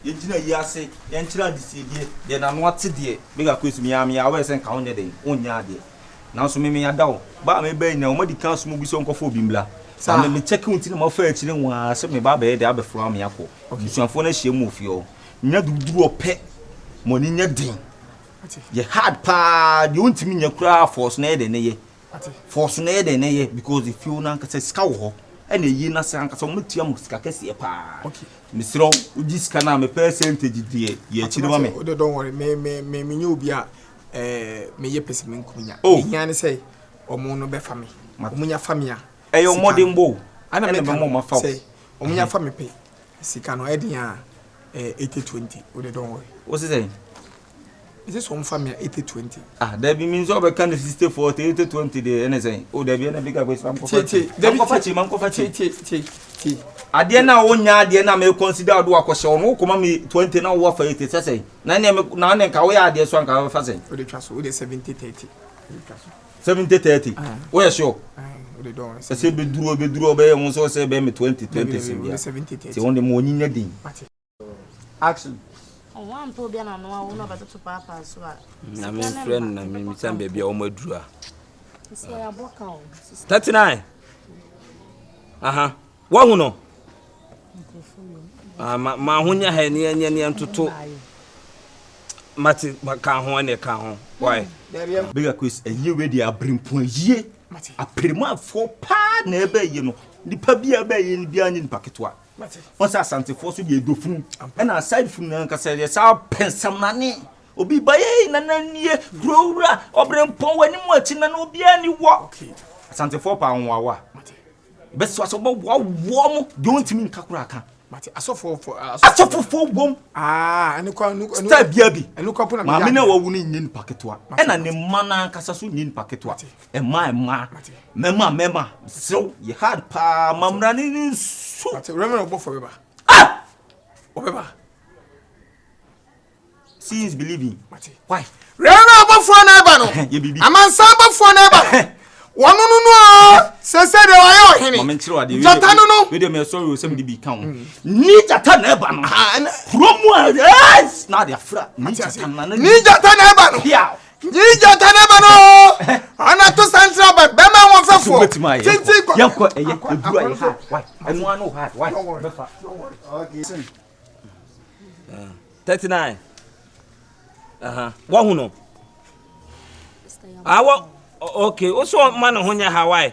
ye gina yi ase ye nchira disedie de na no ate de bega kwesi mi am ya we se nka wonya de wonya ade na so me ya dawo ba me ba nya o madi kan so mu bi so nkofo bimbla sa me check unti na ma fa akire nwa se me ba ba ye de abefro am yakọ busuafo na hie mu ofie o nya duduru ope moni nya din ye hard pa de unti mi nya kura force na ye de ne ye force na ye de ne ye because if you na nka sika wo ene yi na se anka so mutia mu sika kese pa misro uji sika na me percentage die ye chiri ma me don't worry me nya obi a me ye pese me nkunya nya ne say omo no be fa me omunya fa me a eyo modern bo ana me mo ma fa say omunya fa me pe sika no e dia 80-20 don't worry what is it? Is this one family 80-20? There be means over kind of 60-40, 80-20 the anything. Oh, there be a bigger way from Adiana onya adiana me consider do akwose no kuma me 20 na wo fa 80 say. Na na ka wo ya ade so anka fa say. We dey trust we dey 70-30. 70-30. Oh yeah sure. We dey don. Say be duro be won so say be me 20-20 say bia. 70-30. Say won dey mo nyinya din. Action. One to be na no na ba to papa so a. Na me friend na me san be bia o maduru a. Say aboka o. 39. Aha. Wa hu no. Ma hunya ha ne ntoto. Mati ka ho ne ka ho. Why? Bigger quiz a year ready a brimpon ye. A prima for pa na ebe ye no. Nipa bia be ye ni bia nyi paketwa. Once asante force be dofun. And aside from na nka say sa pensam na ne. Obi baye na nie growra obrempon wani mu achi na obi ani wo. Asante for pa nwawa. Best was about warm, don't mean Kakuraka. Mati asofo bom and stay biabi and look upon ma me na wo wuni nyin paketwa e na ne mana kasa so nyin paketwa e ma mema so ye hard pa mamra ni so Mati remember obo for beba obeba see is believing Mati why remember obo for na eba no ye bibi amansa obo for na eba One no sese de wa yo hini moment chiro ade jata no we dey me sorry o sem di bi kan ni jata na eba no promo yes na dia fra ni jata na eba no yeah ni jata na eba no ana to central bank be ma won fefo tinti ko yanko eduru ayi ha why enu anu ha why okay 39 aha wa hu no Okay, also man ho nya Hawaii.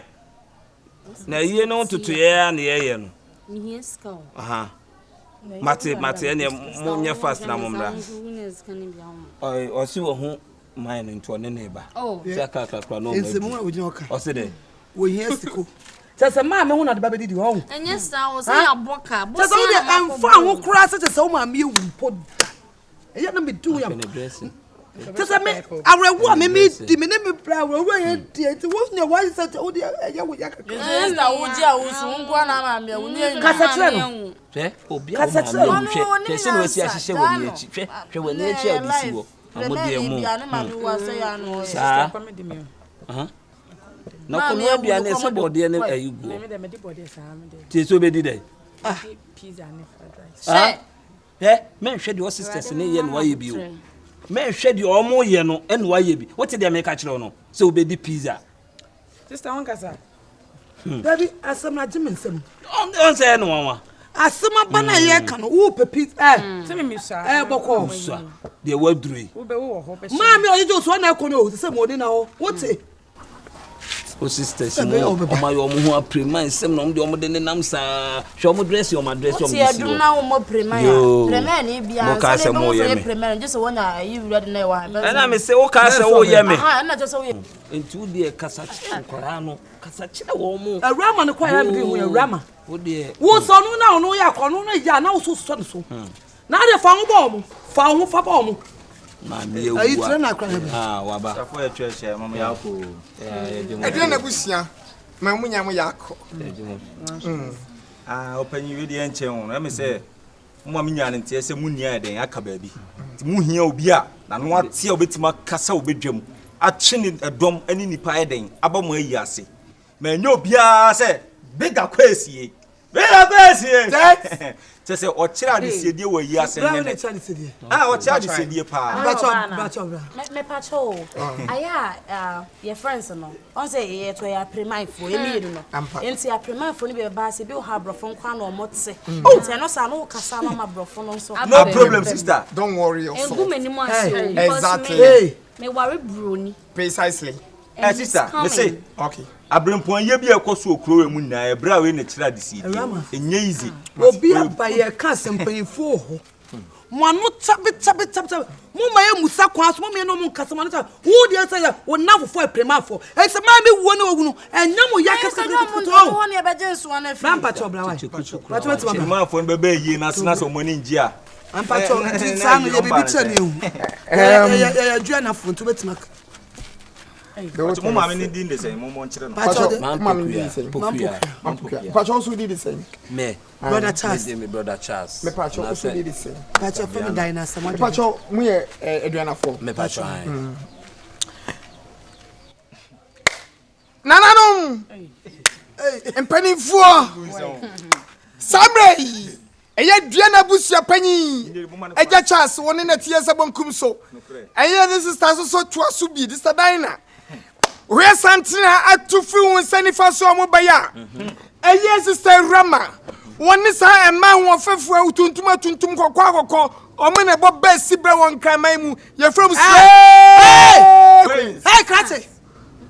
Na ye no tutu ye na ye no. Me ska. Aha. Mate ene mo nya fast na mo mra. O si wo ho man nto ne ne ba. Saka kakra no. Ensemu wo nya oka. O se de. Wo hia siko. Sese ma me ho na de ba be di ho. Enye sa wo se ya boka. Bo se wo de emfa ho kura se se wo ma me ewu pod. Eya na me du ya. Sese me arewo me di me ne me bra arewo ye di ti wo nya wa se o di eya wo ya ka. Na wo ji a wo su ngwa na ma me wo ni kasa tre no. Hwe obi a wo ma hwe. Pese no asi ahihye wo ni echi. Hwe wo ni echi a bi si wo. Amode mu. Sa. Aha. Na ko no bia na se bode na ayugo. Me de bode sa me de. Ti so be di dai. Pizza ne fried rice. Men hwe the sisters ne ye no waye bi o. Men hwe the omo ye no e no waye bi. What dey make kire no? So be di pizza. Sister won kasa. Daddy asem na jime nsem. On say no wan. Asem abana ye ka no wo pe pizza. Se me sha. Boko. Dey wadru. Wo be wo ho be. Ma me oje so na ko no se mo ni na ho. Wote. O sisters no o ma yo mo ho aprema nsem no de o de nenam sa hwe o mo dress o ma dress o mo si o na o mo prema ya prema ni bia se mo ye prema just wona you ready na wa na me se o ka se wo ye me na just wo ye entu de kasa nkora no kasa kire wo mo Awurama ne kwa ya me de hu Awurama wo de wo so no na no ya ko no na ya na wo so so na de fa ho bo mo fa ho fa bo mo na me ewu ayi tre na kwa waba Safo e twehye mama yako e na busia ma munya mo yako opanyi we de enche ho na me se mo nya ne ntie se munia den aka baabi ti mu hia obi a na no ate obetima kasa obedwam ache ni edom ani nipa eden aba mo ayi ase ma nya obi a se bega kwasie Tese o chira de sedie wo yi ase ne. O chira de sedie pa. Bacho. Me pacho. Aya your friends no. On say ye to ya premifo ye mi no. Enti ya premifo ni be ba se bi o ha brofo nkwa na o motse. Enti no sa no kasa na ma brofo no so. No problem sister. Don't worry yourself. Engu menimu ase. Exactly. Me worry broni. Precisely. Sister, me say. Okay. Abrempon ye bia ekoso okro emu na e bra we na kira de si enye easy obi abaye ka sempanyfo ho mo anu tabe mo maye musa kwa so mo me no mo nkasa mo na wo de say wo nafofo apremafo e se ma me wo na ogunu enya mo ya kasa wo na e be jensu na fi rampa chobla wai pacho ma ma fo be yi na sna so mo ni njia rampa cho ti sanu ye bibi chani hu ya dua na fo nto betima Pacho mama ni din de say mo nchire no. Pacho mama ni din say. Pacho also did the same. Me. Brother Charles. Me brother Charles. Me Pacho also did the same. Pacho from dynasty. Pacho mu ye eduana for. Me Pacho. Nananom. Empanifo. Sabrei. Eya duana busia panyi. Eja Charles woni na tie se bonkum so. Eya this is so to asubi this dina. We santina atufi won sanifa so mo baya. Eya sister Rama. Woni sa ema won fefu tuntum kokko omo na bo besi bre won kan mai mu ye from hey krate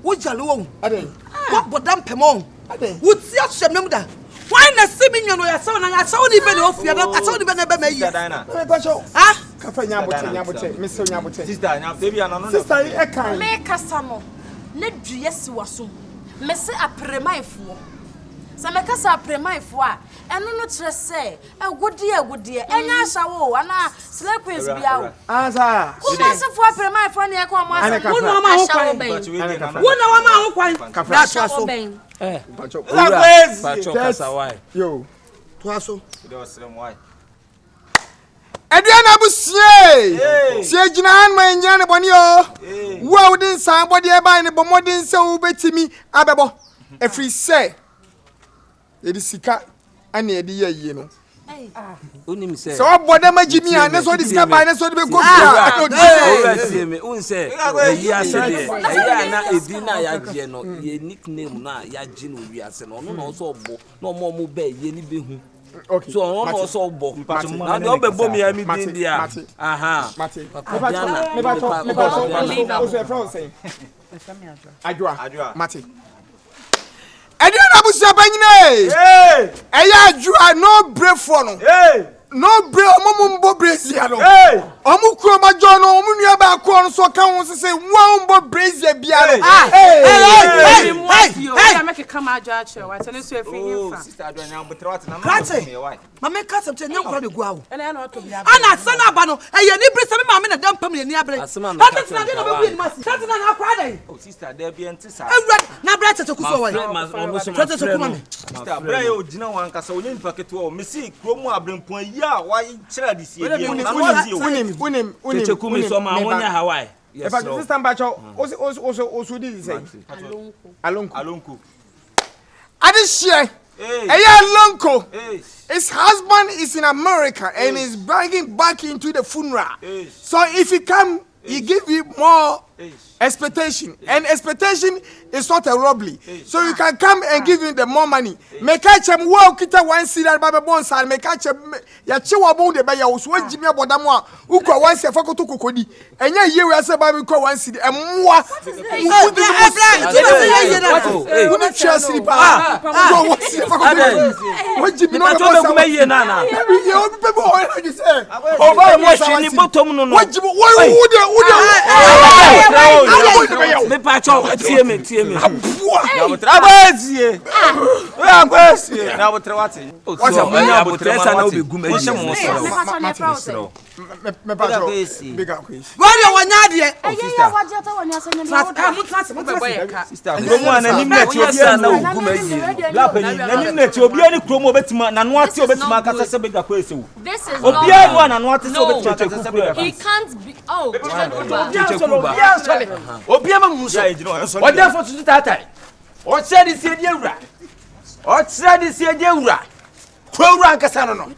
wo jalo wo ade wo bodam pemon ade wo ti asem da why na simi nyo no ya saw na ya saw ni be no ofia na saw ni be na be mai me pacho ah ka fa nyabote me so nyabote sister nya baby ana no sister e kan me kasa no na due si waso me se apremaifo sa me kasa apremaifo a eno no kire se agudie enya ahya wo ana slay queens bia wo asa ko na se fo apremaifo na e ko mo asa wo na ma ho kwan wo na wa ma ho kwan da so pacho Pacho kasa why yo to aso do srem why Ediana busie sie gina han ma nya ne boni o wo udin san bodi e ban ne bomodin se wo betimi abebo efri se edi sika ane edi ye no onim se so boda magimi an so di sika ban ne so di be o me un se yi ase de ya na edi na ya je no ye nickname na ya je no wi ase no no so obo no mo be ye ni be hu okay so on so obo na de obebo mi ya mi din dia aha me pacho o so from say Adwa. Mate. Edi na busia banyine. Eya adwa no brave for no. No brave omumbo brazia no. Omu kroma jo no omu nua ba ko no so ka won se won brazia bia no. Hey, make come adwa che wa tene so efi hifa. Sister Adwa nya botre wat na mama ka sabte nya nkwa de gu awo. Ana sana ba no eye ni brisa me mama na dam pam ni abere. Tatina na de no be wi ni masi. Tatina na akwa dai. Oh sister there be ntisa. Na bra tete ku so wa. Tete ku mama. Sister bra ye ogina wan kasa onye nipa keto o mesi kromu abrempon yi a wa kira di sie bi. Na wazi o. Unim. Tete ku mi so ma wonya Hawaii. Yes. If I sister Mbacho also did say. Alonko. Adishie. Alonko. His husband is in America and is bringing back into the funeral. So if he come, he give you more expectation. And expectation is not a robbery. So you can come and give him the more money. Make catch him well kita one see that Baba Bonsal make catch him ya chiwa bon de ba ya so jimi abodamo a ukwa one see fakoto kokodi. Enya ye we say Baba ko one see emwa. Uni chasi pa. Go one see fakoto. What jimi no go be ye na na. Ye obi pe bo you say. Oba mo shini bottom no no. What jimi wo me pacho tie me na botrabazie na botrawate what's up na botresa na obi gum ehye mo so me pacho bigger quiz why you wanya de sister waje ta wanya sanya mo trans mo be boy ka sister kromo na nim na ti obi na ogum ehye lapani na nim na ti obi ani kromo obetima na no ate obetima akasa se bigger quiz obi ani na no ate se obetima akasa se bigger he can't be Obiama muso. What therefore to that? What said is the Ura? What said is the Ura? Program Casano.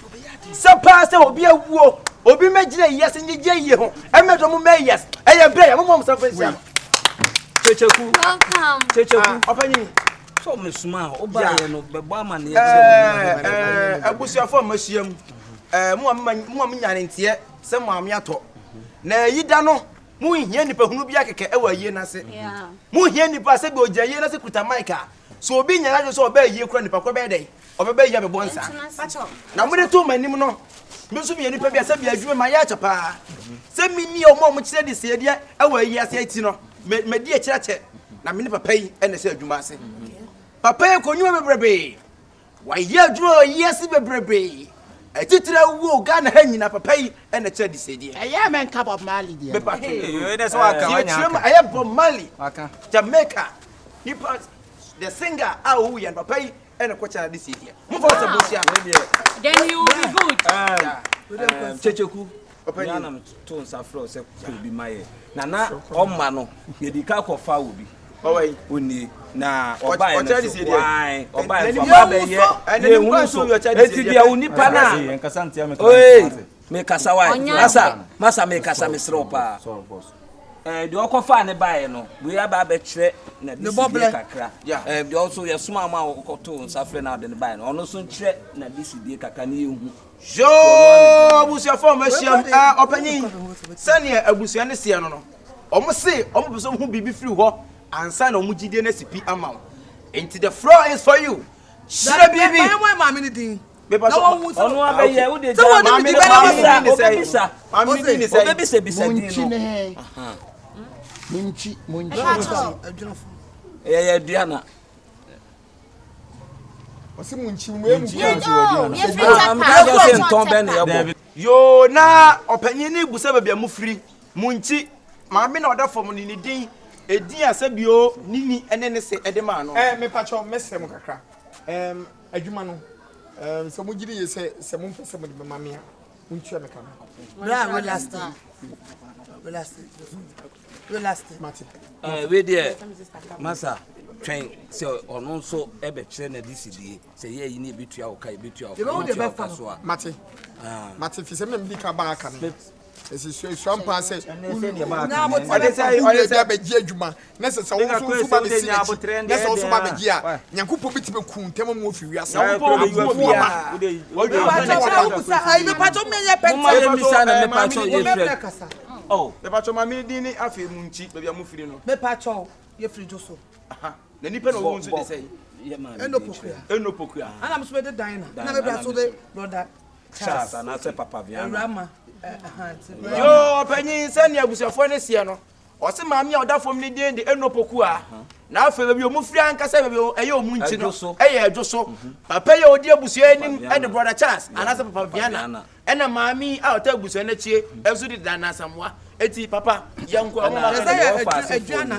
So pastor will be a war. Obi Major, yes, and ye, I met a woman, yes. I am brave. I'm almost a friend. Welcome. Opening. so me smile oba no be ba ma ne abusia for masiam mo nyane ntie se mo ame ato na yida no mu hia nipa hunu bia keke ewa yie na se mu hia nipa se be ojaye na se kuta maika so obi nyana so oba yie kura nipa ko be dey obeba yia be bonsa na mo de to manim no me so me nipa bia se bia adwuma ma ya chapa se mi ni o mo kire de se de ewa yie ase ati no me di akirache na me ni papa yi ene se adwuma ase papa yi ko nyuma bebrebe wa yie adwuma yie se bebrebe etitira wo Ghana ha nyina papa yi ene kire de se de eya men cap of Mali de be pa ene so aka wanya aya from Mali aka Jamaica nipa the singer awu yan papa yi ene ko kire de se de mo fa so bosia then you will be good Kyekyeku yana to nsafro se ko bi maye na omma no yedika ko fa obi owai oni na oba ene oba be ye ene hu so eti dia unipa na nkasa ntia me kasa wai masa me kasa me sropa de okofa ne bae no we aba be kire na de kakra de also ye suma ma okoto nsafre na de ne bae no ono so kire na de sidie kakra ne yehu jo abusia form asiam opanyin sane abusia ne se no omo se omo beso hu bibi free ho ansa na omo gidie na sipi ama enti the floor is for you shire bibi ma me ni din beba so ono abaye wo de mami ni say bisa din no munchi ya diana wasi munchi mu yo na opanyin ni busa babia mu free munchi mami na oda form ni din edin asabio nini ene ne se edema no me pacho mesem kakra adwuma no so mo gidi ye se mo pese mo de mama ya munchi me kana we last mati we there masa train so ono so ebe kire na DCD se ye yi ni betua oka betua oka so a mati fi se me ndika ba aka no esi so mpa se na say be gi adwuma na se wo so ba be si na se so ba be gi a nyankopɔ bitime ku ntem mo fi wiase na wo me pato me ye pete me misa na me pato ye fre Oh, the patch of my mini, I feel munchi, maybe I'm moving. Me patcho, you free just so. The nipper won't say. No pokia. And I'm sweating diner. Never so they brother. Charles and I say Papa Awurama. Yo, Penny, send you with your phone this year. Or some mammy or that from the day the Enopokua. Now for you move Frank, I say, a yo munchino, a josso. I pay your dear Busian and the brother Charles, and as a Papa Viana. And a mammy out there Busianachi, as you did Dana somewhere. Eti Papa, young Adriana.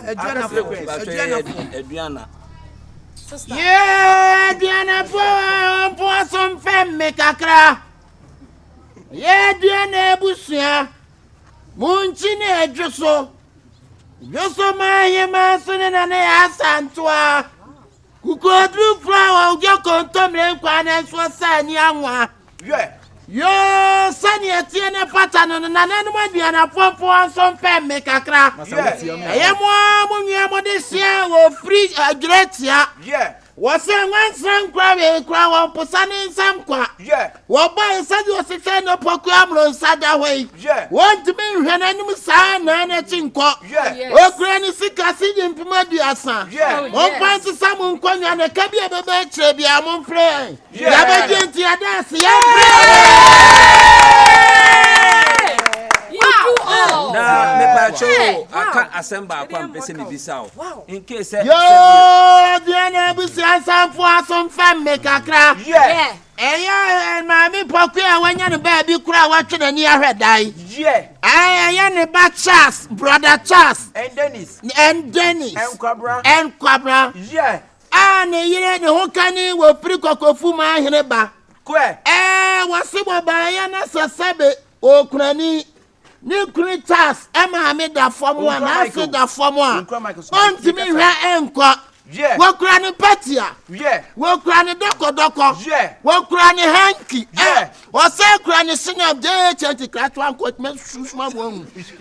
Yeah, Diana, for some femme make a cra. Yeah, Diana Busia. Munchine Josso. Josso, my son and I Santua. Who could do flower, your contemplate and was saying, young one. Yeah. Yo, Sunny Tiana pattern and an animal Diana for some femme make a cra. I am one this year or free a Gretia. Yeah. Was a one son crowd crowd Posani some qua. Yeah. What by said you was a fan of Pocamro sad away. Yeah. Want to be an animal son and a chinko. Yeah. Oh, granny sick as in Pumadiasa. Yeah. One point to someone calling and a cabia baby, be a mon friend. Yeah. Na me pacho aka assemble akwa mpese me bisa o in case yo Diana busia san fo asom fam me kakra yeah eya mami poku a wanya no ba bi kura wa twena ni ahwedai yeah eya ne ba Charles brother Charles and Dennis and Kwabra yeah ne yire ne ho kani wo pri kokofu ma hene ba kwe wasi bo ba ya na sasebe okunani ni kuri Charles ema me da fomo na ase da fomo a onti mi hwa enko yeah wo kura ni patia yeah wo kura ni doko yeah wo kura ni hanky yeah wo se kura ni senior JH Cratwan court me susuma bo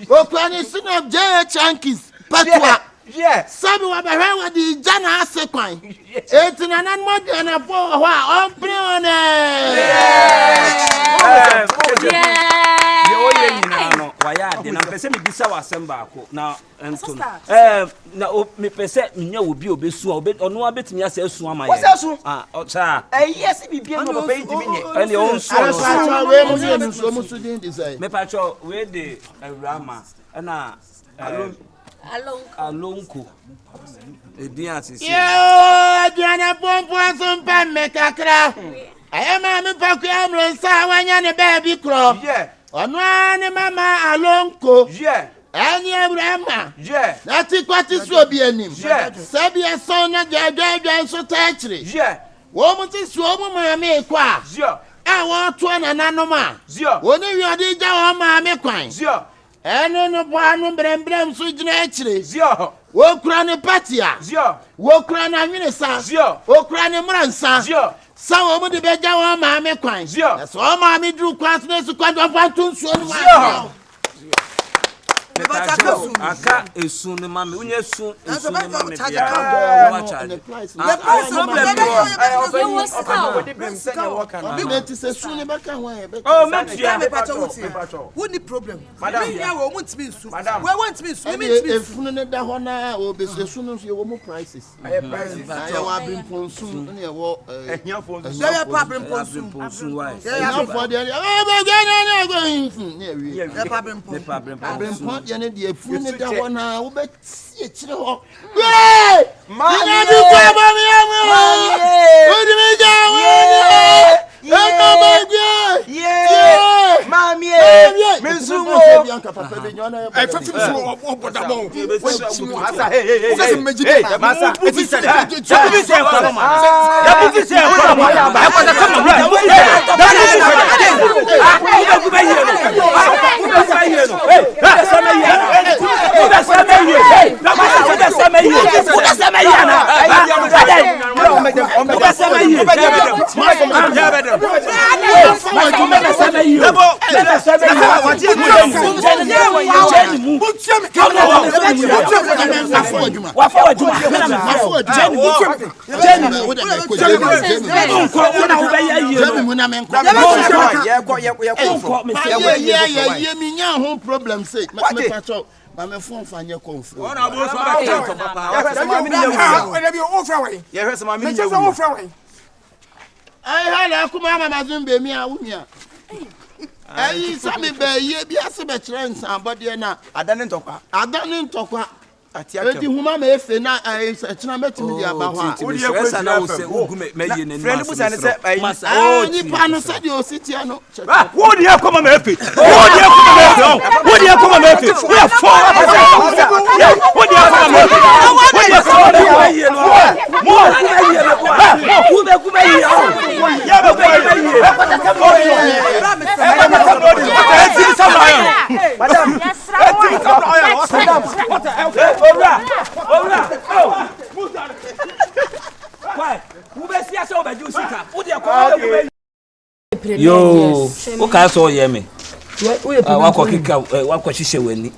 wo kura ni senior JH hankies patua yeah sabi wa ba hwa wa di jana ase kwan etina nan mo de na po ho a on pre on no waya de na pese me bisa wa assemble ako na ento na me pese nya obi obesu ono abetimi asa esu ama ye cha yes bibia no papa yitimi nye ene on so we mo ni enu so mo so din design me pacho we de Awurama na alonko edin atisi yo diana pompo so mpa me kakra ayama me paku amro nsa wanya ne baby kro yeah ono ani mama alonko yeah ani Awurama yeah na ti kwati so bi anim yeah sabi aso na gagagwa so tachire yeah wo mo ti so mo ma me kwa yeah wo to na nanom a yeah woni wi odi ja wo ma me kwan yeah eno no bo anu brembrem so gina achire yeah wo kura ne patia yeah wo kura na nwene sa yeah wo kura ne mransa yeah sa wo mo de beja wo ma me kwan yeah so ma me dru kwan so su kwan do fantu nsuo no yeah aka esu ne mame unye su esu ne mame charge what the problem madam we want me su we want me su me efunu ne da ho na obesu no so ye wo mo prices prices ya wa brim ponsu ne ye wo ehia fonsu ya problem ponsu why ya for the ne wi ya problem ponsu ya ne de efunu ne da ho na wo be tie kire ho ma na du kwa ba mi amu o di mi ja wo Mami, Mensumo, Let problem say my phone find your Confion. On a boss papa. Yes, my mini. I had a Kumama Mazumbe me a I sami be ye bi ase be kire nsan body na Adane ntokwa. Eti huma me efe na kire metimi dia ba ho a. Wo de kwesa na wo se wo gume me ye ne friend busa ne se ni pa no se de ositia no. Wo de akoma me efe. Wo de akoma me efe. Wo de akoma me efe. We are four. Wo de akoma me efe. Wo de akoma me efe. Mo ku be ku be ye. Ya be ku be ye. Madam. Yo, okay, so hear me. Wako kika wako shishe weni.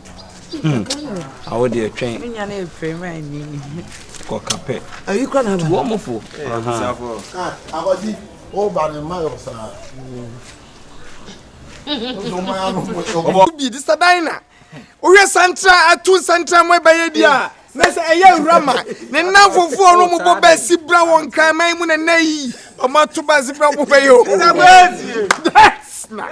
Awo de train. Minya na efrem right ni. Ko kape. Are you gonna have? Wo mofo. Agodi o ba ne ma yo sa. No ma no. Bi di sadina. Owe santra atu santra mo ba ye dia. Na se eye Awurama. Ne nanfofo no mo bo ba si bra won kan man mu na nayi. O ma to ba si bra mo ba yo. That's not.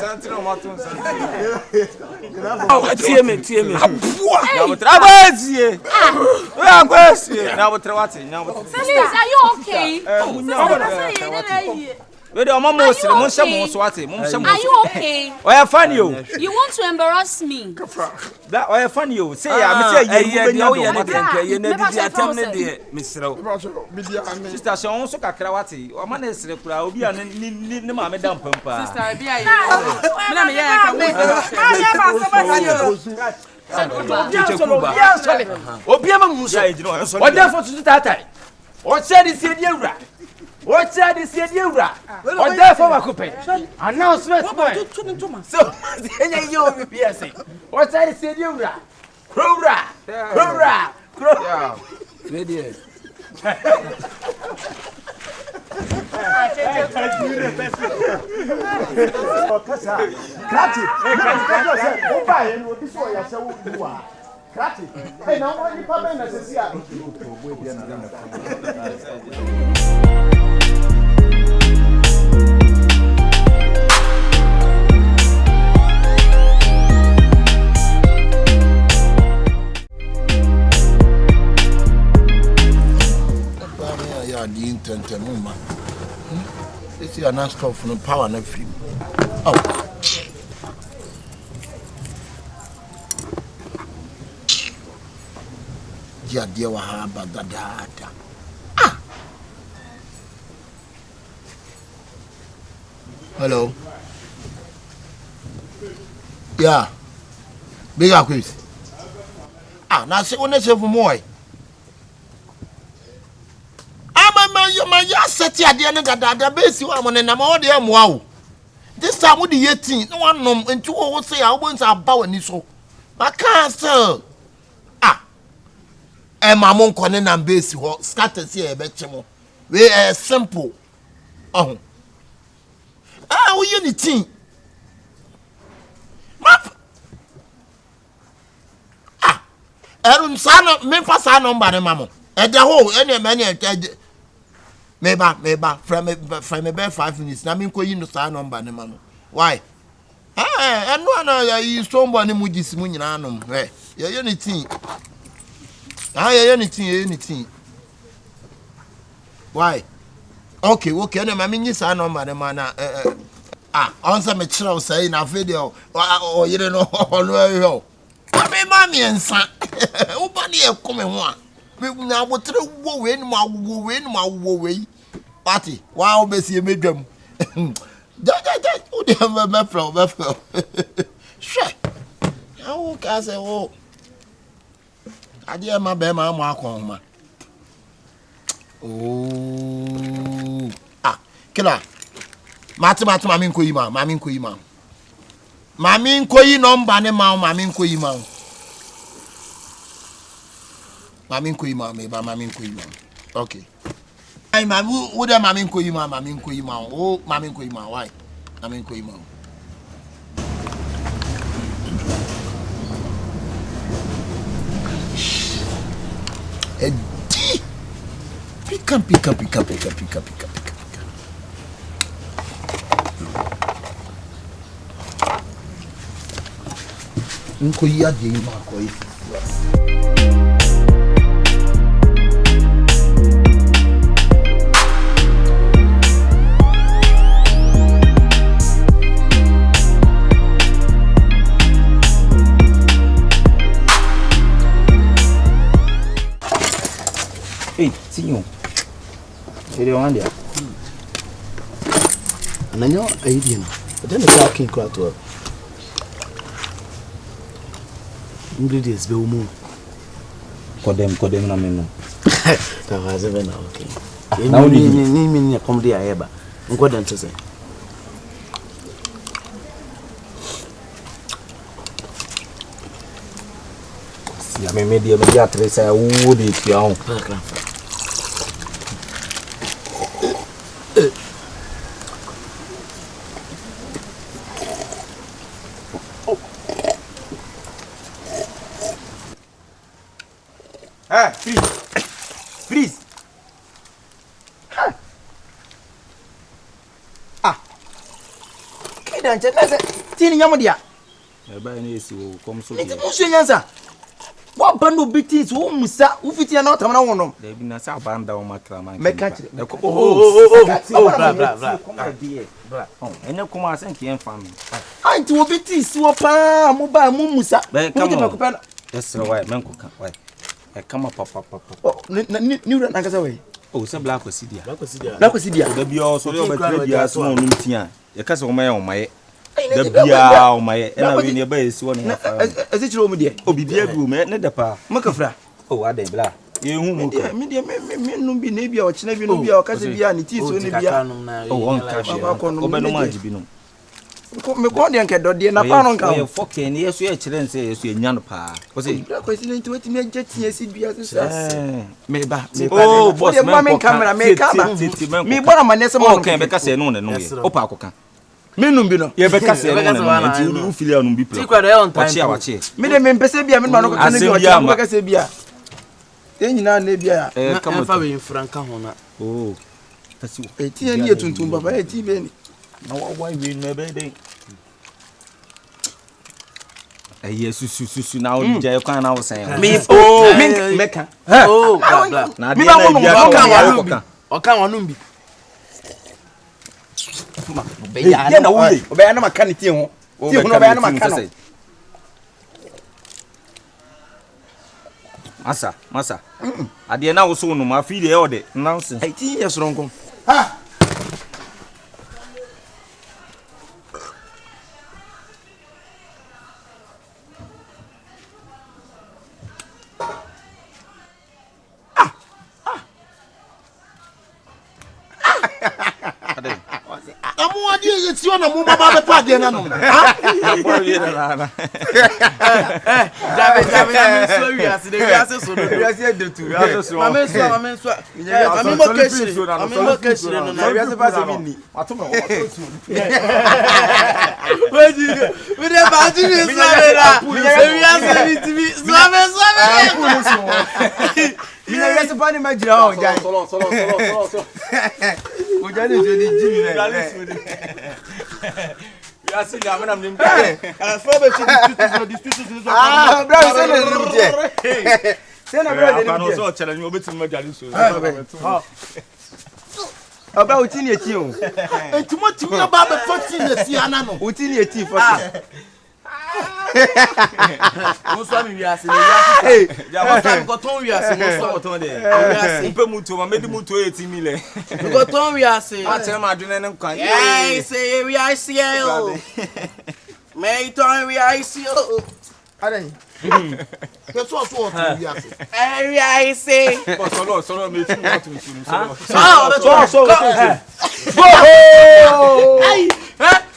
Santra mo to santra. Tie me. Abazie. Na botre wate. Felix, are you okay? We do mama mo sire mo hye mo so wate. Mo hye mo. Are you okay? Oya funny yo. You want to embarrass me? That oya funny yo. Say ya me say you be nya do. Ye na di atem ne de misrew. Sister so on so kakra wate. O ma na sire kura obi a ne ma me da mpampa. Sister bia ye. Me na me ye ka mo. Obi ama mu so. O da for to tatai. O che di se di ewura. What said is Yura? Or therefore, Macupe? Announcement. So, you PSA. What said is Yura? Crowra. Idiot. Hey, now what you pay na sisi a. The intent and woman. This is an aspect from power and free. Oh, dear, Wahaba, Gadata. Hello. Yeah, bigger quiz. Now say one for more. Man, you set at the end of the base. You are on all the wow. This time with the 18, no one nom and two will say I want to bow and so. I can't sir. And my mom calling and base you scatters here, betchemo. We are simple. Oh, we unity. Map. Aaron Sana, Memphis, I know by the mamma. At the whole, any man. Maybe from about 5 minutes. Now, I'm going to sign on by the man. Why? And one you somebody mujis munyanum. You're anything. Anything. Why? Okay, and I mean, you sign on by the man. Answer me, chill saying a video or you don't know, or I mean, mammy and son. Nobody have come and one. Now, what to win my way. Party, wow, Bessie Midram. Don't have a mefro. Sure. How can I say, oh, I dear my bema mark on my. Oh, killer. Mati mami nkoyi ma. Mami nkoyi number ne ma mami nkoyi ma. Mami nkoyi ma. Okay. Ay mami wo de mami nkoyi ma. Oh mami nkoyi ma. Why? Mami nkoyi ma. Pick up. Nkoyi ade yi ma koyi. Tinho. Ele onde é? Nanyo idea no. Then the talking crowd to. Ingredients be umu. Kodem na menu. Ta waze be na okay. Na ni come there eba. Nko dan to say. Si a me media tresa o de pião. Freeze. Kida nche na se tini nyamo dia. Eba ni esi wo kom so. Nti musu nyansa. Wa bando bitis wo musa wo fitia na otam na wonom. Da bi na sa banda wo makra man. Meka kire. Bra. Ene kuma asen ki enfam. Anti wo bitis wo pa mo ba mo musa. Yes, why men ko kan. Why? E kama papa. Ni ura na kasa we. Oh, se black osidia. Black osidia. Da bi o so le o betre dia so onum tia. Ye kasa o maye. Da bia o maye. E na we ne ba esi woni afa. Ezi chiro mu de. O bibia bi o me ne da pa. Makafra. Oh, aden bla. Ye hu mu ko. Me num bi na bia o chena bi no bia o kasa bia ni ti so ne bia. Oh, on ka shi. O be no ma jibi no. Me ko de nke dode na pa no nka. Ye foke ne yeso ye kire nse yeso ye nya no pa. O se ko si nti weti me ageti esi bia so sa. Me ba. Oh, boss me camera me kaba. Me bona manese mo. Okay, be kasa no ye. O pa akoka. Me num bi no. Ye be kasa no nti u fili anum bi plan. Ti kwa do on time. Wachi. Me de me mpese bia me ma no ko tene bi o cha mo kasa bia. Te nyina na bia. Kama fa we franka ho na. Oh. Tasi. Eti ani etuntum baba eti be ni. Na wa we no be dey. Susu na o je kan na o sen. Me meka. Oh, bla. Na me ba mo no okan wanum bi. Obeya na wo. Obeya na maka ni tie ho. Tie ho no obeya na maka no. Masa. Ade na wo so no ma fi de e ode. Nonsense. Ai ti yesoro nko. Ha. Sio na mu baba be pa de na no. Ha? Jabe na so wi ase de wi ase so do. Wi ase de tu. Mame so. Mame mo keshire no na wi ase pa se ni. Atoma. Weji. We de ba ji ni so ra. Wi ase ni tibi. So. Mi na wi ase pa ni ma jira o jai. Solo. O jai ni je ni jimi na. We are seeing am na mnim. For be dispute. Ah, bro, say na ni je. Say na bro, na ni je. So chere ni obetim ma jali so. Aba uti ni eti o. Entumoti na ba be 14 na si ana no. Uti ni eti 14. Mo so mi wi ase ni wi ase. Ja mo sa mi ko ton wi ase mo so ton de. Wi ase. Mpe mutu ma medi mutu 18 million. Mi ko ton wi ase. Ma chere ma adwene ne nkwan. Eh, say wi ase o. Me ton wi ase o. Adan. That's what we are. I say. Solo, me too.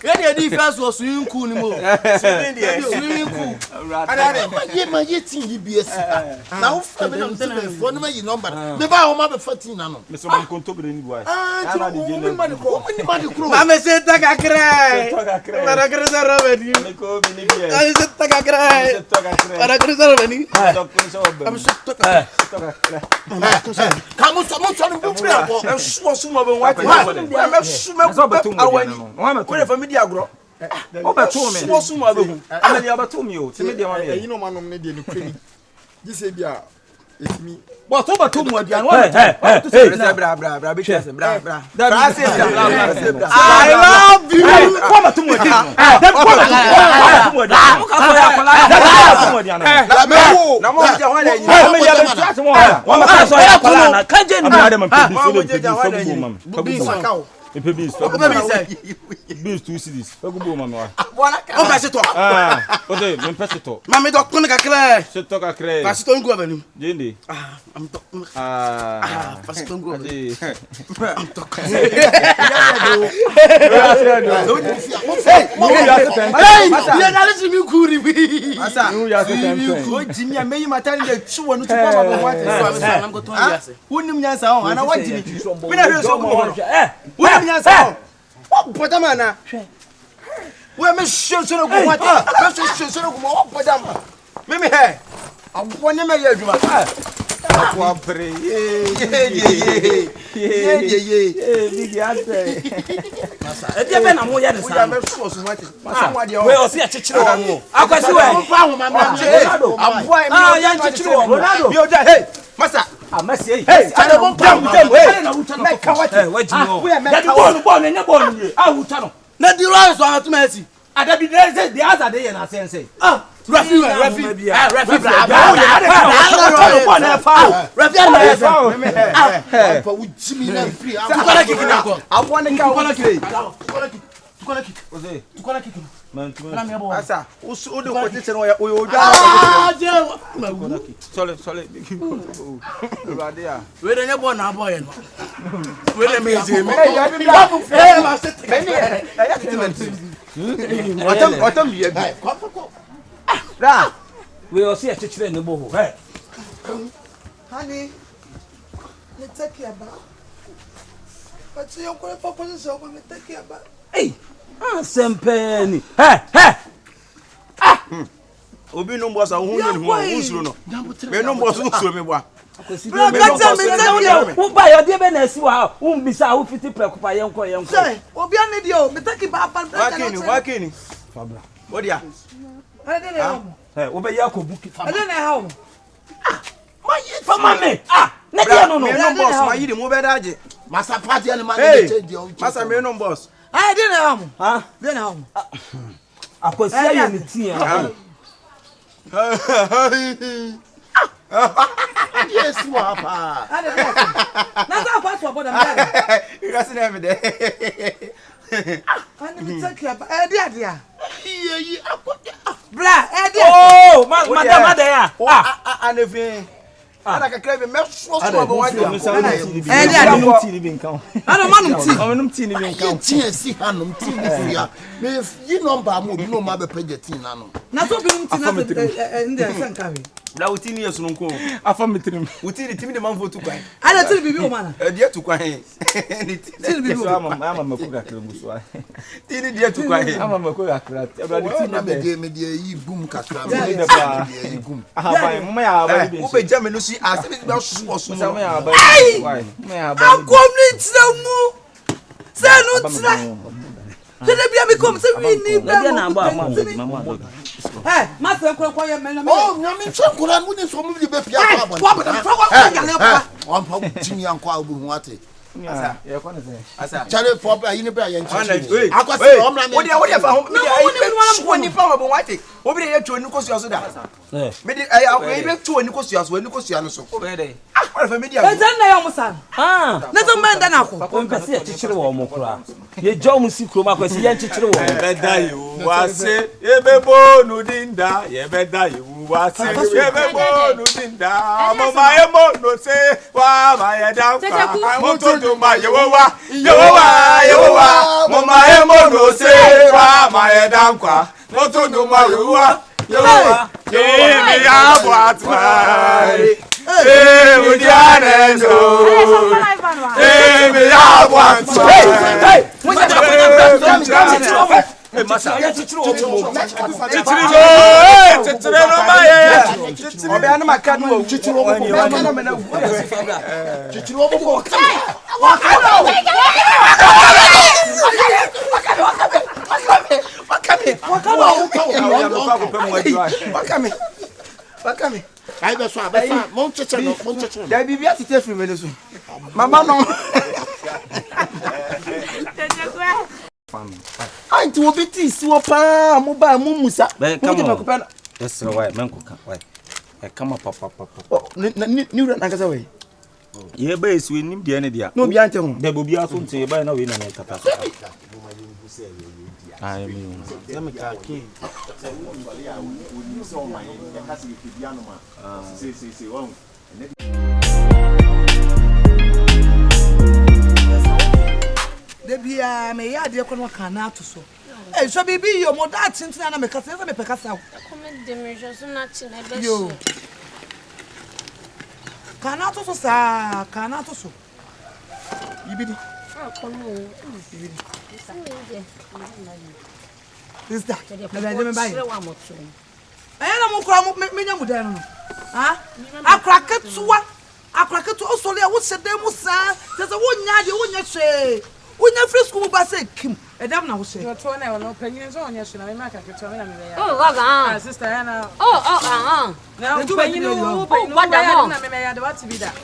Any defense was swimming cool no more. Swimming cool. And my yetin EBS. Now for me for no my number. Me ba o ma be 14 na no. Me so man konto be ni boy. Ana di je no. Money kro. Mama se taka krai. Para cruzar Robeni. Me ko be ni bi. Ai se taka krai. Para cruzar Robeni. Am se taka. Kamu so no bu free ako. So mo be white. Me so me awani. Where family agro. Obeto me. So so mo be hu. Ameli abeto me o. Ti me dia ma me. You know man no dey no kwani. This bia etimi. But obeto mo aduan. What to say? Bra be chese bra. Bra say bra. I love you. Come to mo aduan. Na mo dia wan la yin. Me ya be chase mo. Wa ma so ya kwala na ka je Ama dem pe Beans akao. beans beans 2 cities fagubo ma no O ba se to. O de me pese to. Ma me do kun kakra. Se to kakra. Ba se to ngu abanim. Jende. Am to. Ba se to ngu abanim. Am to. Ya na le mi kuri bi. Asa. Ya se tempo. O jimi ameyi matani de chuwo no tupo ma what. Am go to yase. Wonim nyansa ho ana wa jimi. Me na hwe so ko. Wonim nyansa ho. What podama na? We me shonso no ko what. Me shonso no ko what podama. Me he. Abone me ya adwuma. Akwa pre. Big ante. Masa. E dia be na mo ya de sa. Me so so what. Masa mo dia. We o se chechire wo mo. Akwasi we. Abua ya chechire wo mo. Mi o da hey. Masa. Amasi. Hey, ana bon pam. Hey, na huta no. Wajimo. Ya di bonu nya bonu ye. Ah huta no. Na di rise on atumasi. Adabi dey asa dey na sense. Refi. We will see a teacher in the boho. Honey, me take care about. But you go for police over me take care about. Hey, Sempeni. Hey. Obi no mbosa hu no usuro no. Me no mbosa usuro me bwa. Who buy your dear Benesi? Who be sa who fiti preocupa yenko. Say, Obi an idiot, me take ba pan. Wakini. Fabra. Odia. Hey, Obi yako buki fama. I don't know how. My fama me. No. Me no boss, my yidi mo be daje. Masa party and man Masa me no boss. I didn't know. Then how? Akosia ye ni tia. Yes, wapa. That's how pass for them. You got see every day. And me take care about. Dia. Yeah. Bra, oh, madam there. And if ana kakra be me so abo wa dia. Ana manum ti ni nkan. Ti esi hanum ti ni fia. Me yi number mo bi no ma be page tin na no. Na so bi ti na nde sanka we. Na utini yesu no nko. Afa metrim. Utini timi de man votu kwan. Ana tiri bibi o mana. Dia tu kwan. Ni tiri bibi o ama makuga kremuso. Tini dia tu kwan. Ama makuga krat. Abra tini na me de yi gum kakra. Me de ba. Aha, mo ya ba bi. Wo be jam no si asemi be so. Mo ya ba. Mo ya ba. Community mu. Se no tira. Tele bia mi kom se wi ni ba. Na ba mama. Hey, master kwa ya mena. Oh, nyame tsankura mu ni so mu bi be pia kwa bo. Kwa ya le kwa. On pa timi ankwa obu hu ate. Asa, ye kwa ne se. Asa. Chale for ba yin be ya nchi. Akwase o mra me. Wo dia fa ho. Me dia wo ni pa obu wate. Obi de ye twa ni kosu aso da. Me di e be twa ni kosu aso, ni kosu ano so. Obi de. Kwa fa me dia. E jan na ya musan. Na so man da na ko. Ko mpese ya chichire wo mo kura. Ye jo mu si kuro akwasi ye chichire wo. Ye be da yo. Wase ye be bo no dinda, ye be da yo. What's it? My no say, why my down? I want to do my Yowa. Mama no say, why my down? Want to do my Yowa. What my. Hey, we are so. Hey, we are one. Hey, I be so be fa mon cheche no da bibia tete free me so mama no anti wo beti si wo pa mo ba mo musa yes why menko ka why e kama papa ni ura na kasa we ye ba esu nim de ne dia no bia ante ho da bobi aso nte ye ba na we na na kata ai mi me ka ke so my e ka se ke bia no ma si won de bia me ya de ko no kana to so eh so bibi yo mo da tintina na me ka se me peka sa come de me joso na ti na be yo kana to so sa kana to so yibidi kono yibidi Sister, na be me bai. Na mo kura me nya mu dan no. Ha? Akraketu osole a wo sede mu sa. Se wo nya de wo nya hwe. Wo nya free school ba se kim. Edam na wo se. Yo to na no panyin so onya hwe na me maka ketu me na me ya. Oh, waga. Sister ya na. Na panyin wo boda na me ya de what be that.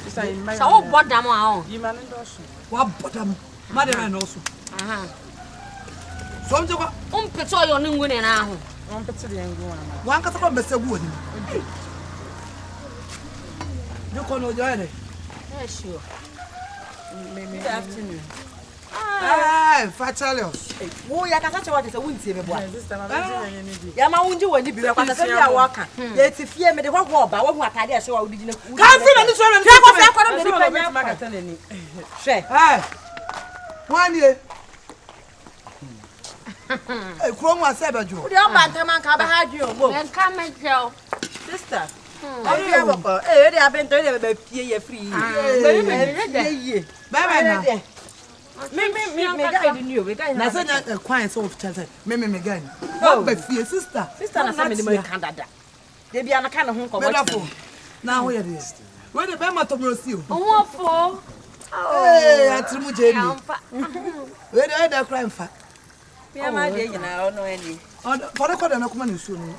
Sister in my. So wo boda mo a o. Yi ma ndo so. Wa boda mo. Ma de na so. So mje kwa peto yo ni ngune na ahu. Peto de ngu ama. Wan ka so mbese gu oni. Do kono jo ene. Yes sure. Good afternoon. Fatalios. Wo ya ka sache what say wuntie me boa. Sister ma me ni bi. Ya ma wunji wani bi kwa sache ya waka. Ya ti fie me de hwa oba wo hu atade a hwe wa odigi na. Kan fi na ni so na. Hwe ko fe kwa no de pa ma ka tane ni. Hwe. Wani eh krom wa se bejo. Udi o bantaman ka ba haju ogbo. En ka me gel. Sister. Obi aboko. De abento de be pie ye free. Ye. Bye na. Me ga di new. We ga na se na kwan se of chance. Me ga ni. Wa ba fie sister. Sister na se me de kan dada. De bia na kan ho ko bo. Na ho ye de. We de be ma to brosi o. Wo fo. Atrimu je ni. We de cry mfa. Me ma de nyina ono ani. For the code na kuma ni su no.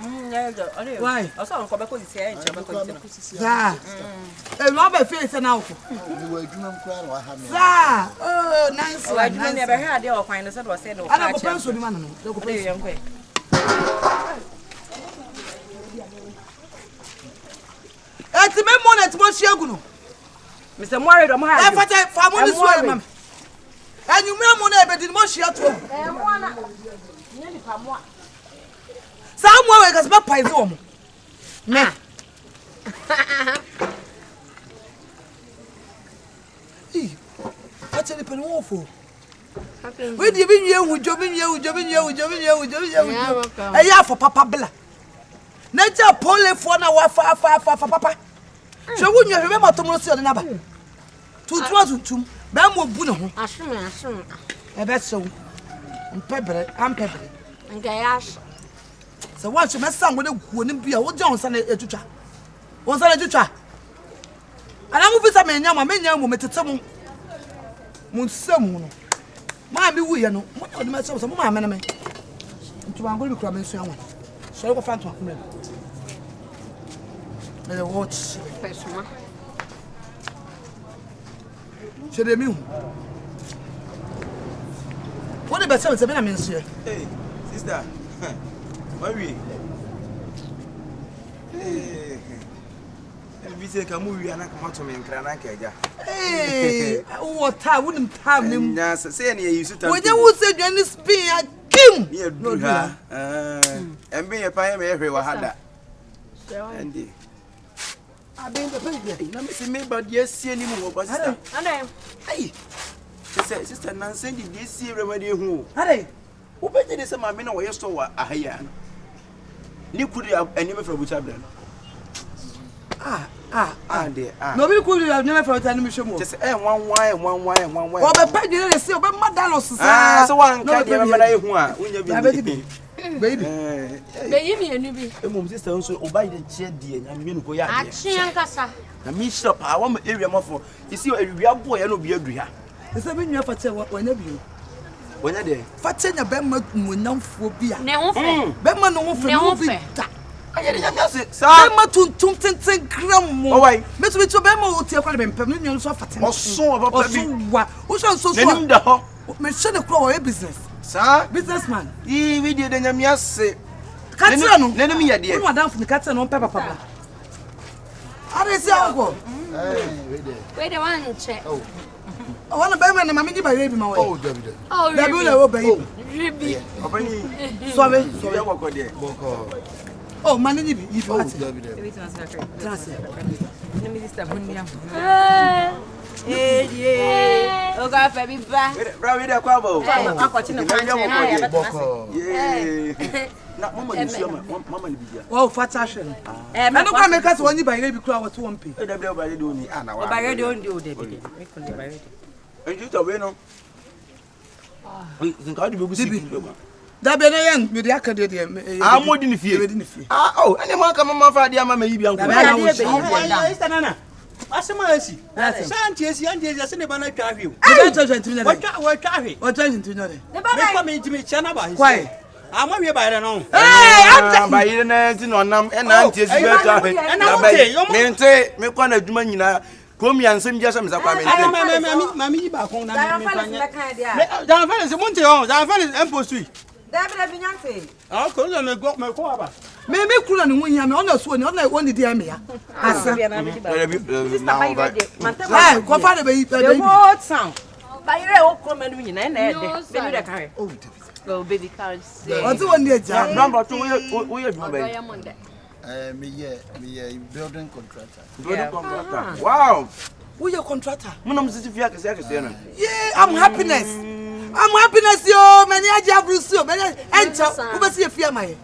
Why? Oso on ko be ko sisi e nche be ko sisi. Za. No be fe se na uko. Ni wa adwuma nkura na wa ha me. Za. Nice. Wa adwuma ne be ha de o kwan no se do se do. Ana ko penso ni ma no. Ko penso yan ko. Eti me mo na ti mo shiagu no. Mr. Moore do mo ha. Fata fa mo ni su e mam. Anyumra mo na e be di mo shia to. Mo na. Ni pa mo. Samuel we gasba paize omo. Me. Actually pen wo fo. We di bi nwie hujo. Eya for papa bla. Na ja pole fo na wa fa papa. Hwe wo nwie hwe ma tomro si ode na ba. Tutum. Ba mo bu ne ho. Asum. E be so. Ampebre. Ngayas. So what you mess up with a wooden beer, what Johnson a tucha? Was that a tucha? And I'm with a man, young woman to some moon. Mammy, we know what the mess of some mamma. To I'm going to cry someone. So go find one. Let the watch. Should they mean? What about some of here? Hey, sister. Mami. Bi se ka mu wi ana ka mato me nkra na ka ja. What time wouldn't time him. Nya se ne yi su tam. When you would say you any spin a kim. Ye du ha. Embe ye pa ye me hwe wa hada. Andy. I've been the baby. Let me see me, but yes, see any more. But sister, hey, sister Nancy, did you see remedy who? Hey, who better than some men away store a hayan? You could have any from which I've done. Dear. Nobody could have never felt an emission. Just one way. Well, the baby didn't see about Madonna. So one can't remember who baby, baby, and you be a sister also obey the chair, dear, and you go out. I mean, stop. I want area more for you see, we are boy, I know be a dear. The 7 year father, whenever you when I did, Fatty, a Bemma, no phobia. No, Bemma, no phobia. I didn't say, Bemma to gram more. Why, Miss Mitchell Bemma will take one of them permanent so fat. or so about what? Who shall so the hall? Miss Shana Crow, a business. Sir, Businessman. We did an yes. Catano, let me a dear. You are down from the cat and on pepper. How does it all go? wait a one check. I want to buy my mammy by baby my way. Oh, David. Oh, baby. Sorry, Sorry, there. Oh, money, you Oh, want David. Let me step on you. Oh, God, baby, back. Rabbit, a quabble. I'm watching the Yeah. Not Mamma. oh, fat fashion. I don't come make us one by baby crowd was 1 p. Everybody doing it. By your don't do David. And you to win on. We think how do you see? That be young with the academy. I'm more than fear. Oh, and the man come on, my father, maybe I'm Nana. Asemasi. Santi and Jesus in the banana carry. What trying to know? Make come into me, Chanaba. Why? I'm away by the no. Hey, I'm by the night in on and auntie is better. And I say, make one of Jumana. Come here and send just some Mammy back on. Down is a Monte on, down is Empo Street. I'll call them and got my father. Maybe cool and win him on the swan, not like one the dear me. I said, go find a baby. What sound? By your old common union and oh, baby cards. What's the one there, John? Number 2, we are Monday. Me building contractor. Wow. Who your contractor? Yeah, I'm happiness. I'm happiness, yo. Many I Bruce, many enter. Who see a fear, my.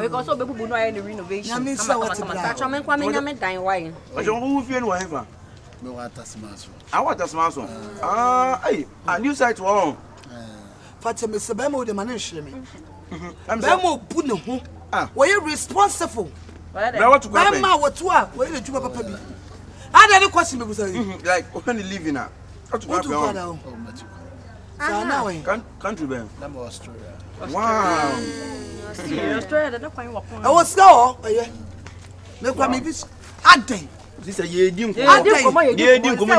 Because of the renovation. I mean, so what's I'm dying wine. I don't know if you ever. No, what a smart one. I want a smart one. Hey, a new site one. Fatima, Mr. Bemo, the manager. I'm Bemo Puno. Were you responsible? Grandma, what you are? Where did you have a baby? I had a question because like when you live in a country band. Number Australia. Wow. Australia, I was so. Look, me this. I think this a year. You didn't come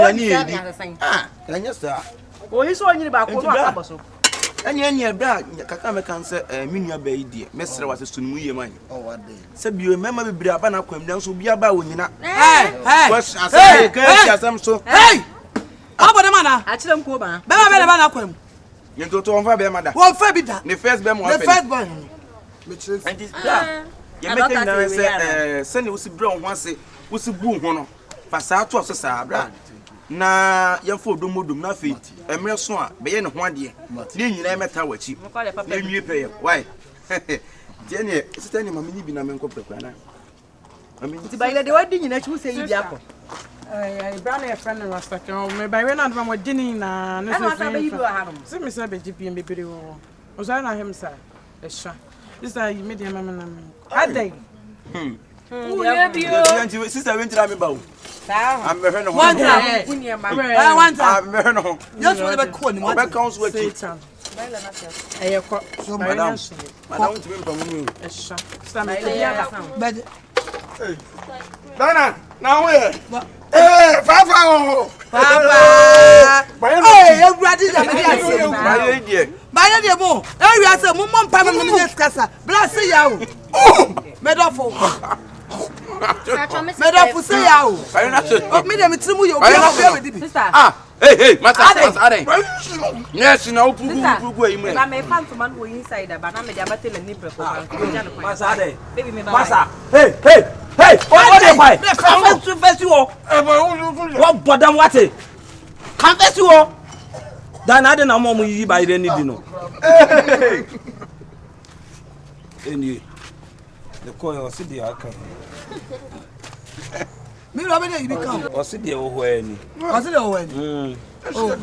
yes, sir. Oh, he's only about and your brother, Kakame cancer, Minia Bay, dear. Messer was a Sunmuya mine. Oh, what day? Said you remember me, Brabana, come down, so be about when you're not. Hey, so. Hey, how about the man? I tell him, Coba. Bella, you go to Onfa Mother. One Fabida, the first Bem, the first one. Which is, and you're making send it was brown once, was a boom honor. Passato, Sabra. Na yefo domodom na fe emre so a be ye ne ho ade ne nyina emeta wachi ne nwie pay why je ne sister ne mama ni bi na me nkopre kwa na ami ti ba ile de wadi nyina chi se yi bi akọ brand a friend was talking me by when I'm with Jenny na no so me say be GP be bere wo o so na him say e sha this is you media mama na me adai sister went to me bawo I'm a friend of one time. One time. I'm just want to be cool. What counts with it? So madam to me from you. Dana, now where? Hey, Papa! Hey, everybody is a my dear mo, every answer, Mum, Papa, Cassa, bless you. Oh, Medafo. Medafo say, oh, me, them, it's you. Hey, Masa. Yes, no, pugu ayi. Na me fan to man go inside ba na me dey abate na nipre ko. Masa dey. Baby me ba. Masa. Hey. What dey why? Confess you. What bodam what? Confess you. Dan ade na mo yi ba ire ni di no. Eni. The coin o si dey aka. Me ro be dey you come. O si dey o ho ani. O si dey o ho ani. Oh.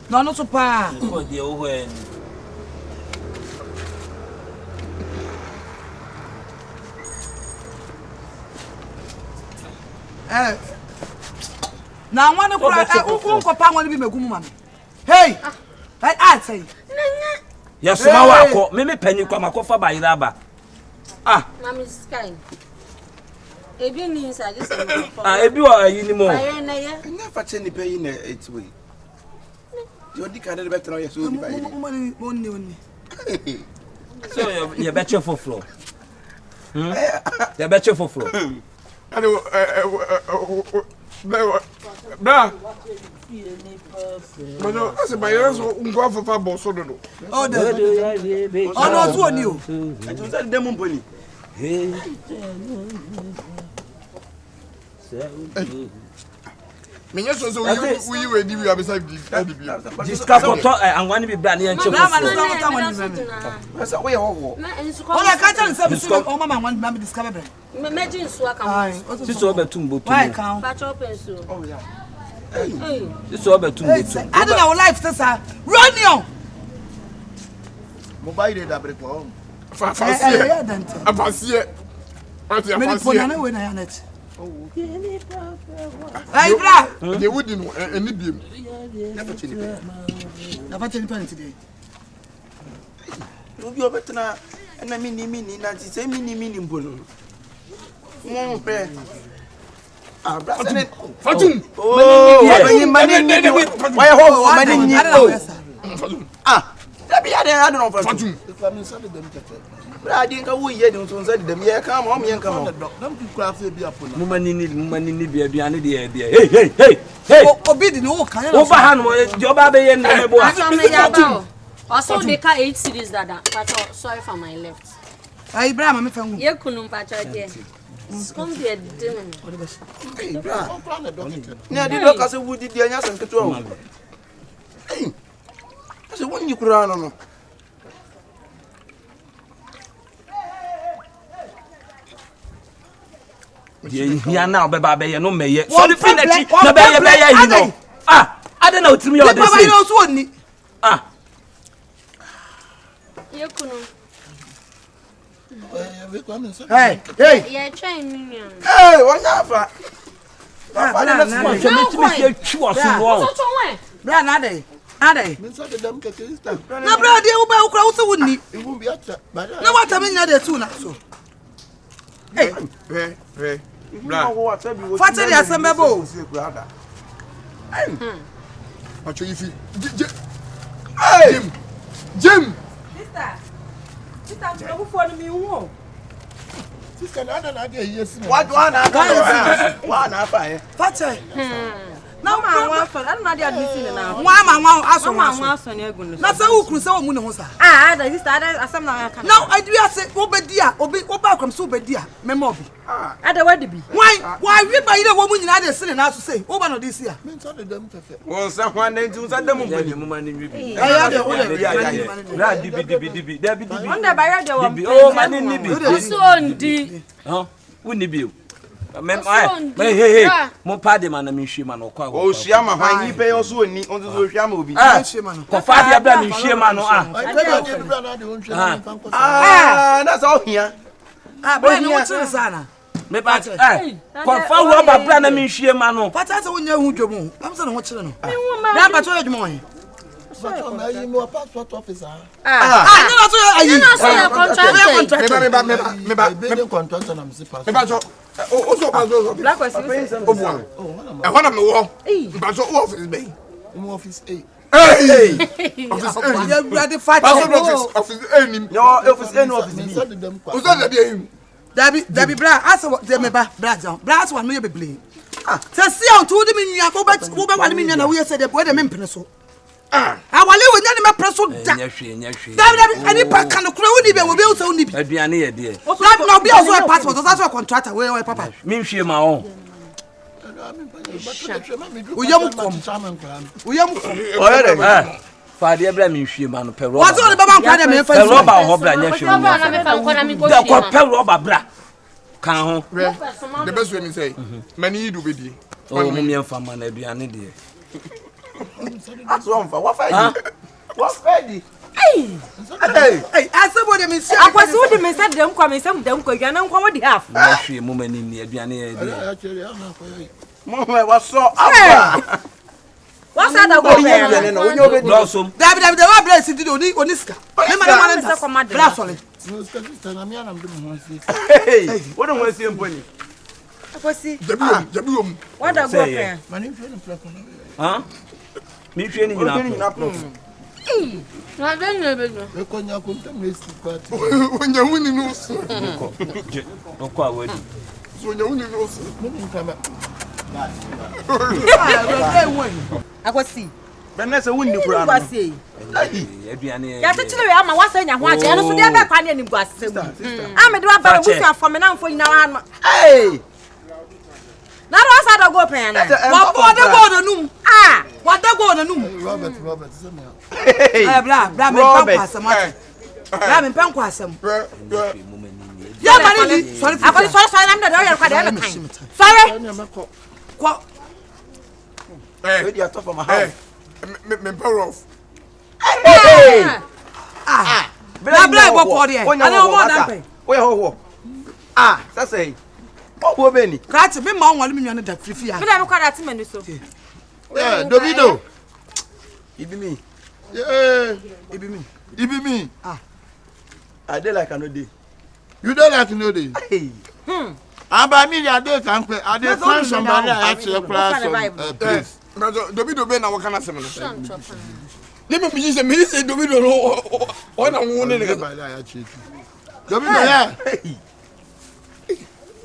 No so pa. O dey o ho ani. Na one ko ko pa won bi megum ma me. Hey. I say. Yes, ma wa ko. Me panyi kwa makofa ba ira ba. Na me sky. Ebi ni inside this. Ebi wa ayi ni mo. Aye na ye. Never change the pay in it way. You di ka dey better now you so di ba ire. Oni. So you bet you for floor. You bet you for floor. Bra. Mano, ase bayero so ngwa fafa boso do. Oh, no so oni o. Ati o say dem mponi. Menye so we di we abisa di bi. Discuss to anwani bi bra na ye nche. Na ma no ta woni me. Asa we ho. Ola ka tell say bi o mama wan ma discover be. Imagine so aka. Siso obetum botu. Why kan? Patch up so. Oh yeah. Siso obetum botu. I don't know life sir. Run you. Mobile da break ko. Fafasie. Afasie. Ati Me afasie. phone na we na ya net. Hey bra. They wouldn't any beam. Never change the pay. Na fa pen today. You be obetna na mini na ti say mini mbolo. Mo pe. Bra say Fatum. Oh, mani. Why ho mani. Da bi ade I don't know Fatum. Bra di nka wo ye di so say dem ye ka mo ye nka mo. Nam ki kura fe bi apola. Mumani ni bi aduane de hey. Obi di no kan. Wo ba ha no oba be ye na bo. Also they ka 8 series dada. Patch sorry for my left. Hey Ibrahim me fa hu. Ye kunum patch there. Come there demon. Hey bra. Na di do ka se wo di anya san keto o. Hey. Ase woni kura no. Ya na obeba be ye no meye. So the finish na be ye you know. I don't know to me all this. Papa you know so ni. Ye kunum. Hey. Ye train me. Hey, wanya fa. Papa na me see twa so no. So when? Bra na dey. Ade. Me so dem ke Krista. Na bra dey wo ba ukra wo so woni. Ibu bi acha. Na what am nya dey tu na so. Hey. Bra. Fati dey asembebo. Acho ifi. Hey. Jim. Sister, go for me who? Sister na dey yes. What one na fa. Fati. Na ma wan for, I don't know they admitting na. Wan aso Ma wan aso na egu no. Na say wo kru say wo mu ne ho sa. Ada sister, ada asam na aka. Now I do say obedi a obi oba kwam so obedi a memo obi. Ada wadi bi. Why we ba ire wo mu nyina dey sire na so say oba no dey see a. Me so dem fefe. Won sa hwan na nti sa dem mpani Mumani wi bi. Ya dey wo dey. Ra dibi. On the barrier dey wo. Oh mani ni bi. Also ndi. Woni bi. Hey. Mo pade man na mi hwie man okwa. O hwie ma hwan yi pe so oni, on so hwie ma obi. Ko fa dia bra mi hwie man no na so hia. Bra ni wo tire sana. Me pa ko fa wo ba bra na mi hwie man no. Pata se wo nya hu dwomu. Am se na wo kire no. Na ba to adwuma won. But na yi mo passport officer. You know so ayi. You know so your contract. Me ba contract na me passport. me ba so o so pa so. Black person. O bu an. E hona me wo. Ba so office be. Mo office 8. Hey! Office A. You ready fight? Office A ni. Your office A no office B. O so da dey him. Dabi bra asa de me ba bra John. Bra asa no ye beble. Say out to the menu, I go back to one million. We said the boy, the men so. I will live with any person. Any pack can crowd even will be also need. I'd be an idea. Now be also a passport, that's a contractor. Where papa? Mean she my own. We young Father, blame she man. What's all about Paddy? The best way to say, many do be. Oh, me and family be an idiot. That's wrong for what Freddy? What Freddy? Hey, as somebody me say, I was what me said them come some them go and come what they have. Actually, moment in the Abiani. Mama was so what's that go there? Blossom. David, the one bless it on Oniska. Hey, what do I see him pony? What a go there? Huh? Me training you now. When you're winning, no, quite well. So you're winning, I go see. Vanessa win the brand. I say. Ya te chire ama wasa nya ho aje no so de be kwa ne nimgu asem. Am de wa ba busia for me na mfo nyina wa no. Hey. Na ro asa da go pen na. Wa da go no num. Ah, wa da go no num. Robert, say me. Eh bra me pan kwasem. Bra me pan kwasem. Ya mani sorry. Akoni sorry na me de o yer kwa de be kan. Sorry. Kwa Hey, you are tough for my house. Me power off. Hey! Bra go kwa there. Ana o mo na pe. Where ho? Ah, that's say. Oh, wo be ni. Krat me ma onwale me nwane da frifi ya. Me da me kwa da ti manu so. Yeah, Davido. Ibi me. Yeah, Ibi me. Ibi me. Ah. I dey like another day. You don't like no day. Hey. Aba mi ya dey kan pe. I dey find somebody I actually class please. Davido be na wakana sem no. Let me say me say Davido no o na won ne ga. Davido yeah.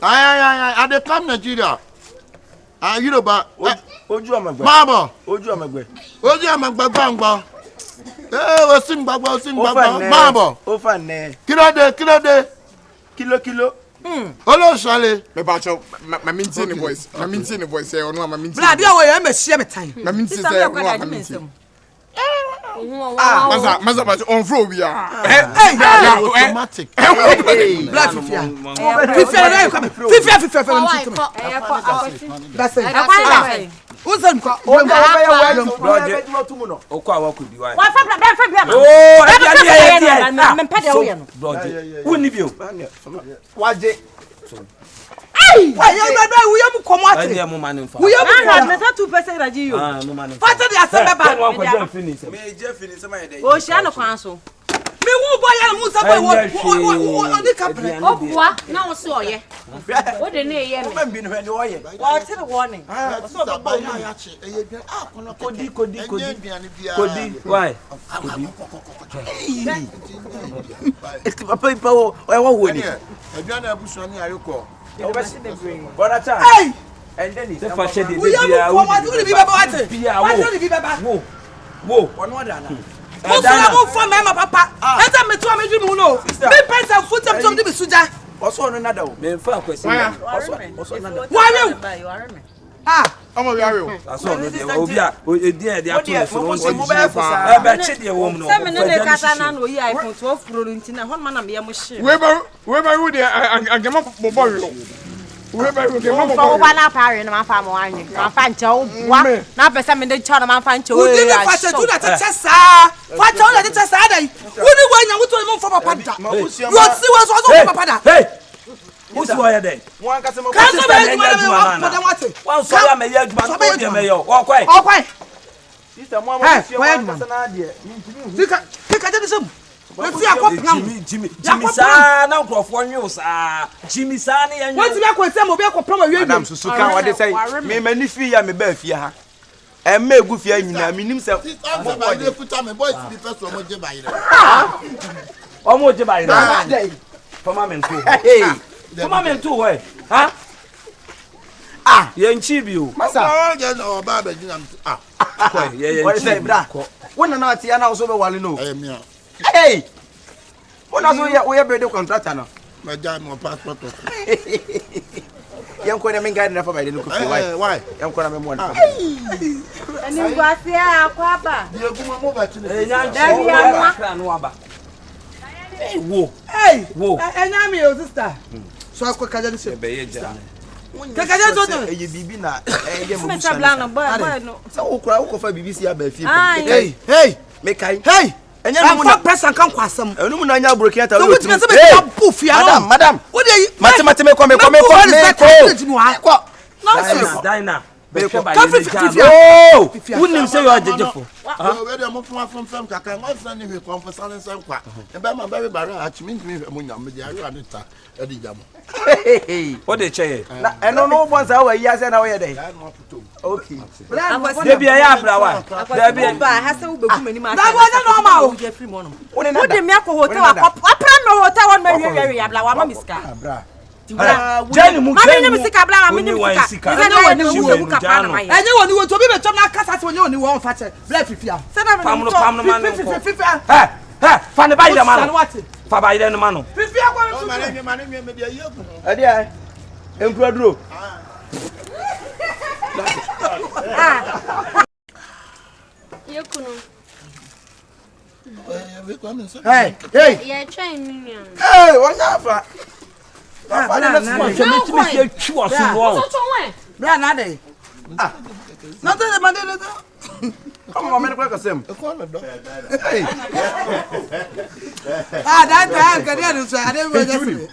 I dey come Nigeria. Ah, you know ba Oju amagbe. Mabo. Oju amagbe. Oju amagbe gbangba. O sim gbagba, o sim gbagba. Mabo. O fa ne. Kilo de. Kilo. Olo sale. Me ba cho ma maintain the voice. Ma maintain the voice say ono ma maintain. Bra dia we me hie me tan. Ma maintain say ono ma maintain. Ah, maza ba on flow bia. Automatic. Bra fifia. Fifia na come. Fifia. That's it. Unsan ko. O ga ya wa o kwa wa kudi wa. Wa fa bia. Oh, me pede o ye no. Woni bio. Waje. Hey! Why you we am come out. Ani am man nfa. We am me 2% raji yo. Ah, no man nfa. Fata de asem ba. Me je finish my day. O sha no kwan so. Me wo boy ya mu say wo oni kapre. O bua na wo se oye. O de na eye me. Man bi no hwe ni oye. Wa tire warning. So ba ba na ya che. Eye bi kono Kodi. Why? Esti papa ipa wo wo ni. Aduana abusu ni ayoko. Brother Chan. Hey! And then The fashion de We am come out to be baba what? Wo. Ono da na. Mo so na mo fo me ma papa. Enta me to me dwi mu no. Me pesa foot up to be suja. Oso ono na da wo. Me mfa kwesi. Oso na da. Why you? Ah, Omo wi awe. Aso no de obi a edin e de ato so no mo ba fa. E be che de wo mu no. Se me ne kasa na no yi iPhone 12 Pro ntina hon ma na me mo hye. We ba wo de agema bobo yo. We ba wo de mo Fa wo ba na pare na ma fa mo anyi. Ma fa nche wo bua. Na pesa me de cha na ma fa nche wo. We didn't fa che tu na te chesa. Fa che wo na te chesa dai. Wo ni wo nya wo to mo fa papa da. You see wo so papa da. Hey! Who's why there? One kase mo. Kan so be you One so ya me ya djuma ko de me yo. O kwai. Sister mo mo si Hey, kase na de. Tika je desem. We ti akopam. Jimmy sa na nkrofo nwe sa. Jimmy sa ne ya nwe. What be akwese mo be akopam awie. Madam susu kan wa de say me mani fi ya me ba fi ha. E ma egu fi anyina me nim se mo ba dey put am boy to the person mo je bayire. O mo je bayire. Fama men to. Hey. Fama men to we. Ha? Ah, yenchi bi o. Masa. Oh, Baba, ah. What is that, bra? When na ati ana so be wale no. Me. Hey. When aso we be contractor no. My dad no passport. Yan ko na men guide na fa by the look of Why? Yan ko na me mo na. Ani ngwase akwa ba. Ye guma mo ba tini. Dabi ama. Kra no aba. Hey, wo. Hey. Wo. Enya me your sister. So akwa kaja ni se. Be ye ja. Kakaja zo to. Eye bibi na eye mo Mr. Blano, boy no. So ukura ukofa BBC aba fi. Hey. Me kai. Hey. Enya no na press kan kwasam. Enu mu na nya broken ata we timi se be bufia no. Madam. What dey mate me ko. Ko. Nonsense. Dina. Be ko ba Kafi ye fifia. ja. Oh. Unim say you are jejefo. We dey mo from kaka. What's that name ko for silence and kwa. E be ma be bara achimi ntimi mo nya me dey ayo anita e di jam. What dey che? Na eno no bon sa wa yi ase na wo ye dey. Okay. Dey bi ya abrawa. Dey bi ba ha se wo begum ani ma. Da wo na normal o. Je free mo no. Wo dey me akọ hotel apra me hotel won ma wi abla wa ma miska. Jenny mu Mami ni sika bla mami ni sika. Ene woni wo ku kapa na mai. Enye woni wo to bi be chom na kasa se woni woni wo fa che. Bla fifia. Se na me pam no man no. Fifia. Hey, fa ne ba ide man. Fa ba ide no man no. Fifia kwa me. Mane me dey yeku. Ade ai. Enkura duro. Yekuno. Hey. Yeah, try me. Hey, wanya fa. Bra na dey. Na dey ma dey. Come on, man, kwa sem. Hey. Ah, that guy, can you do so? I didn't know.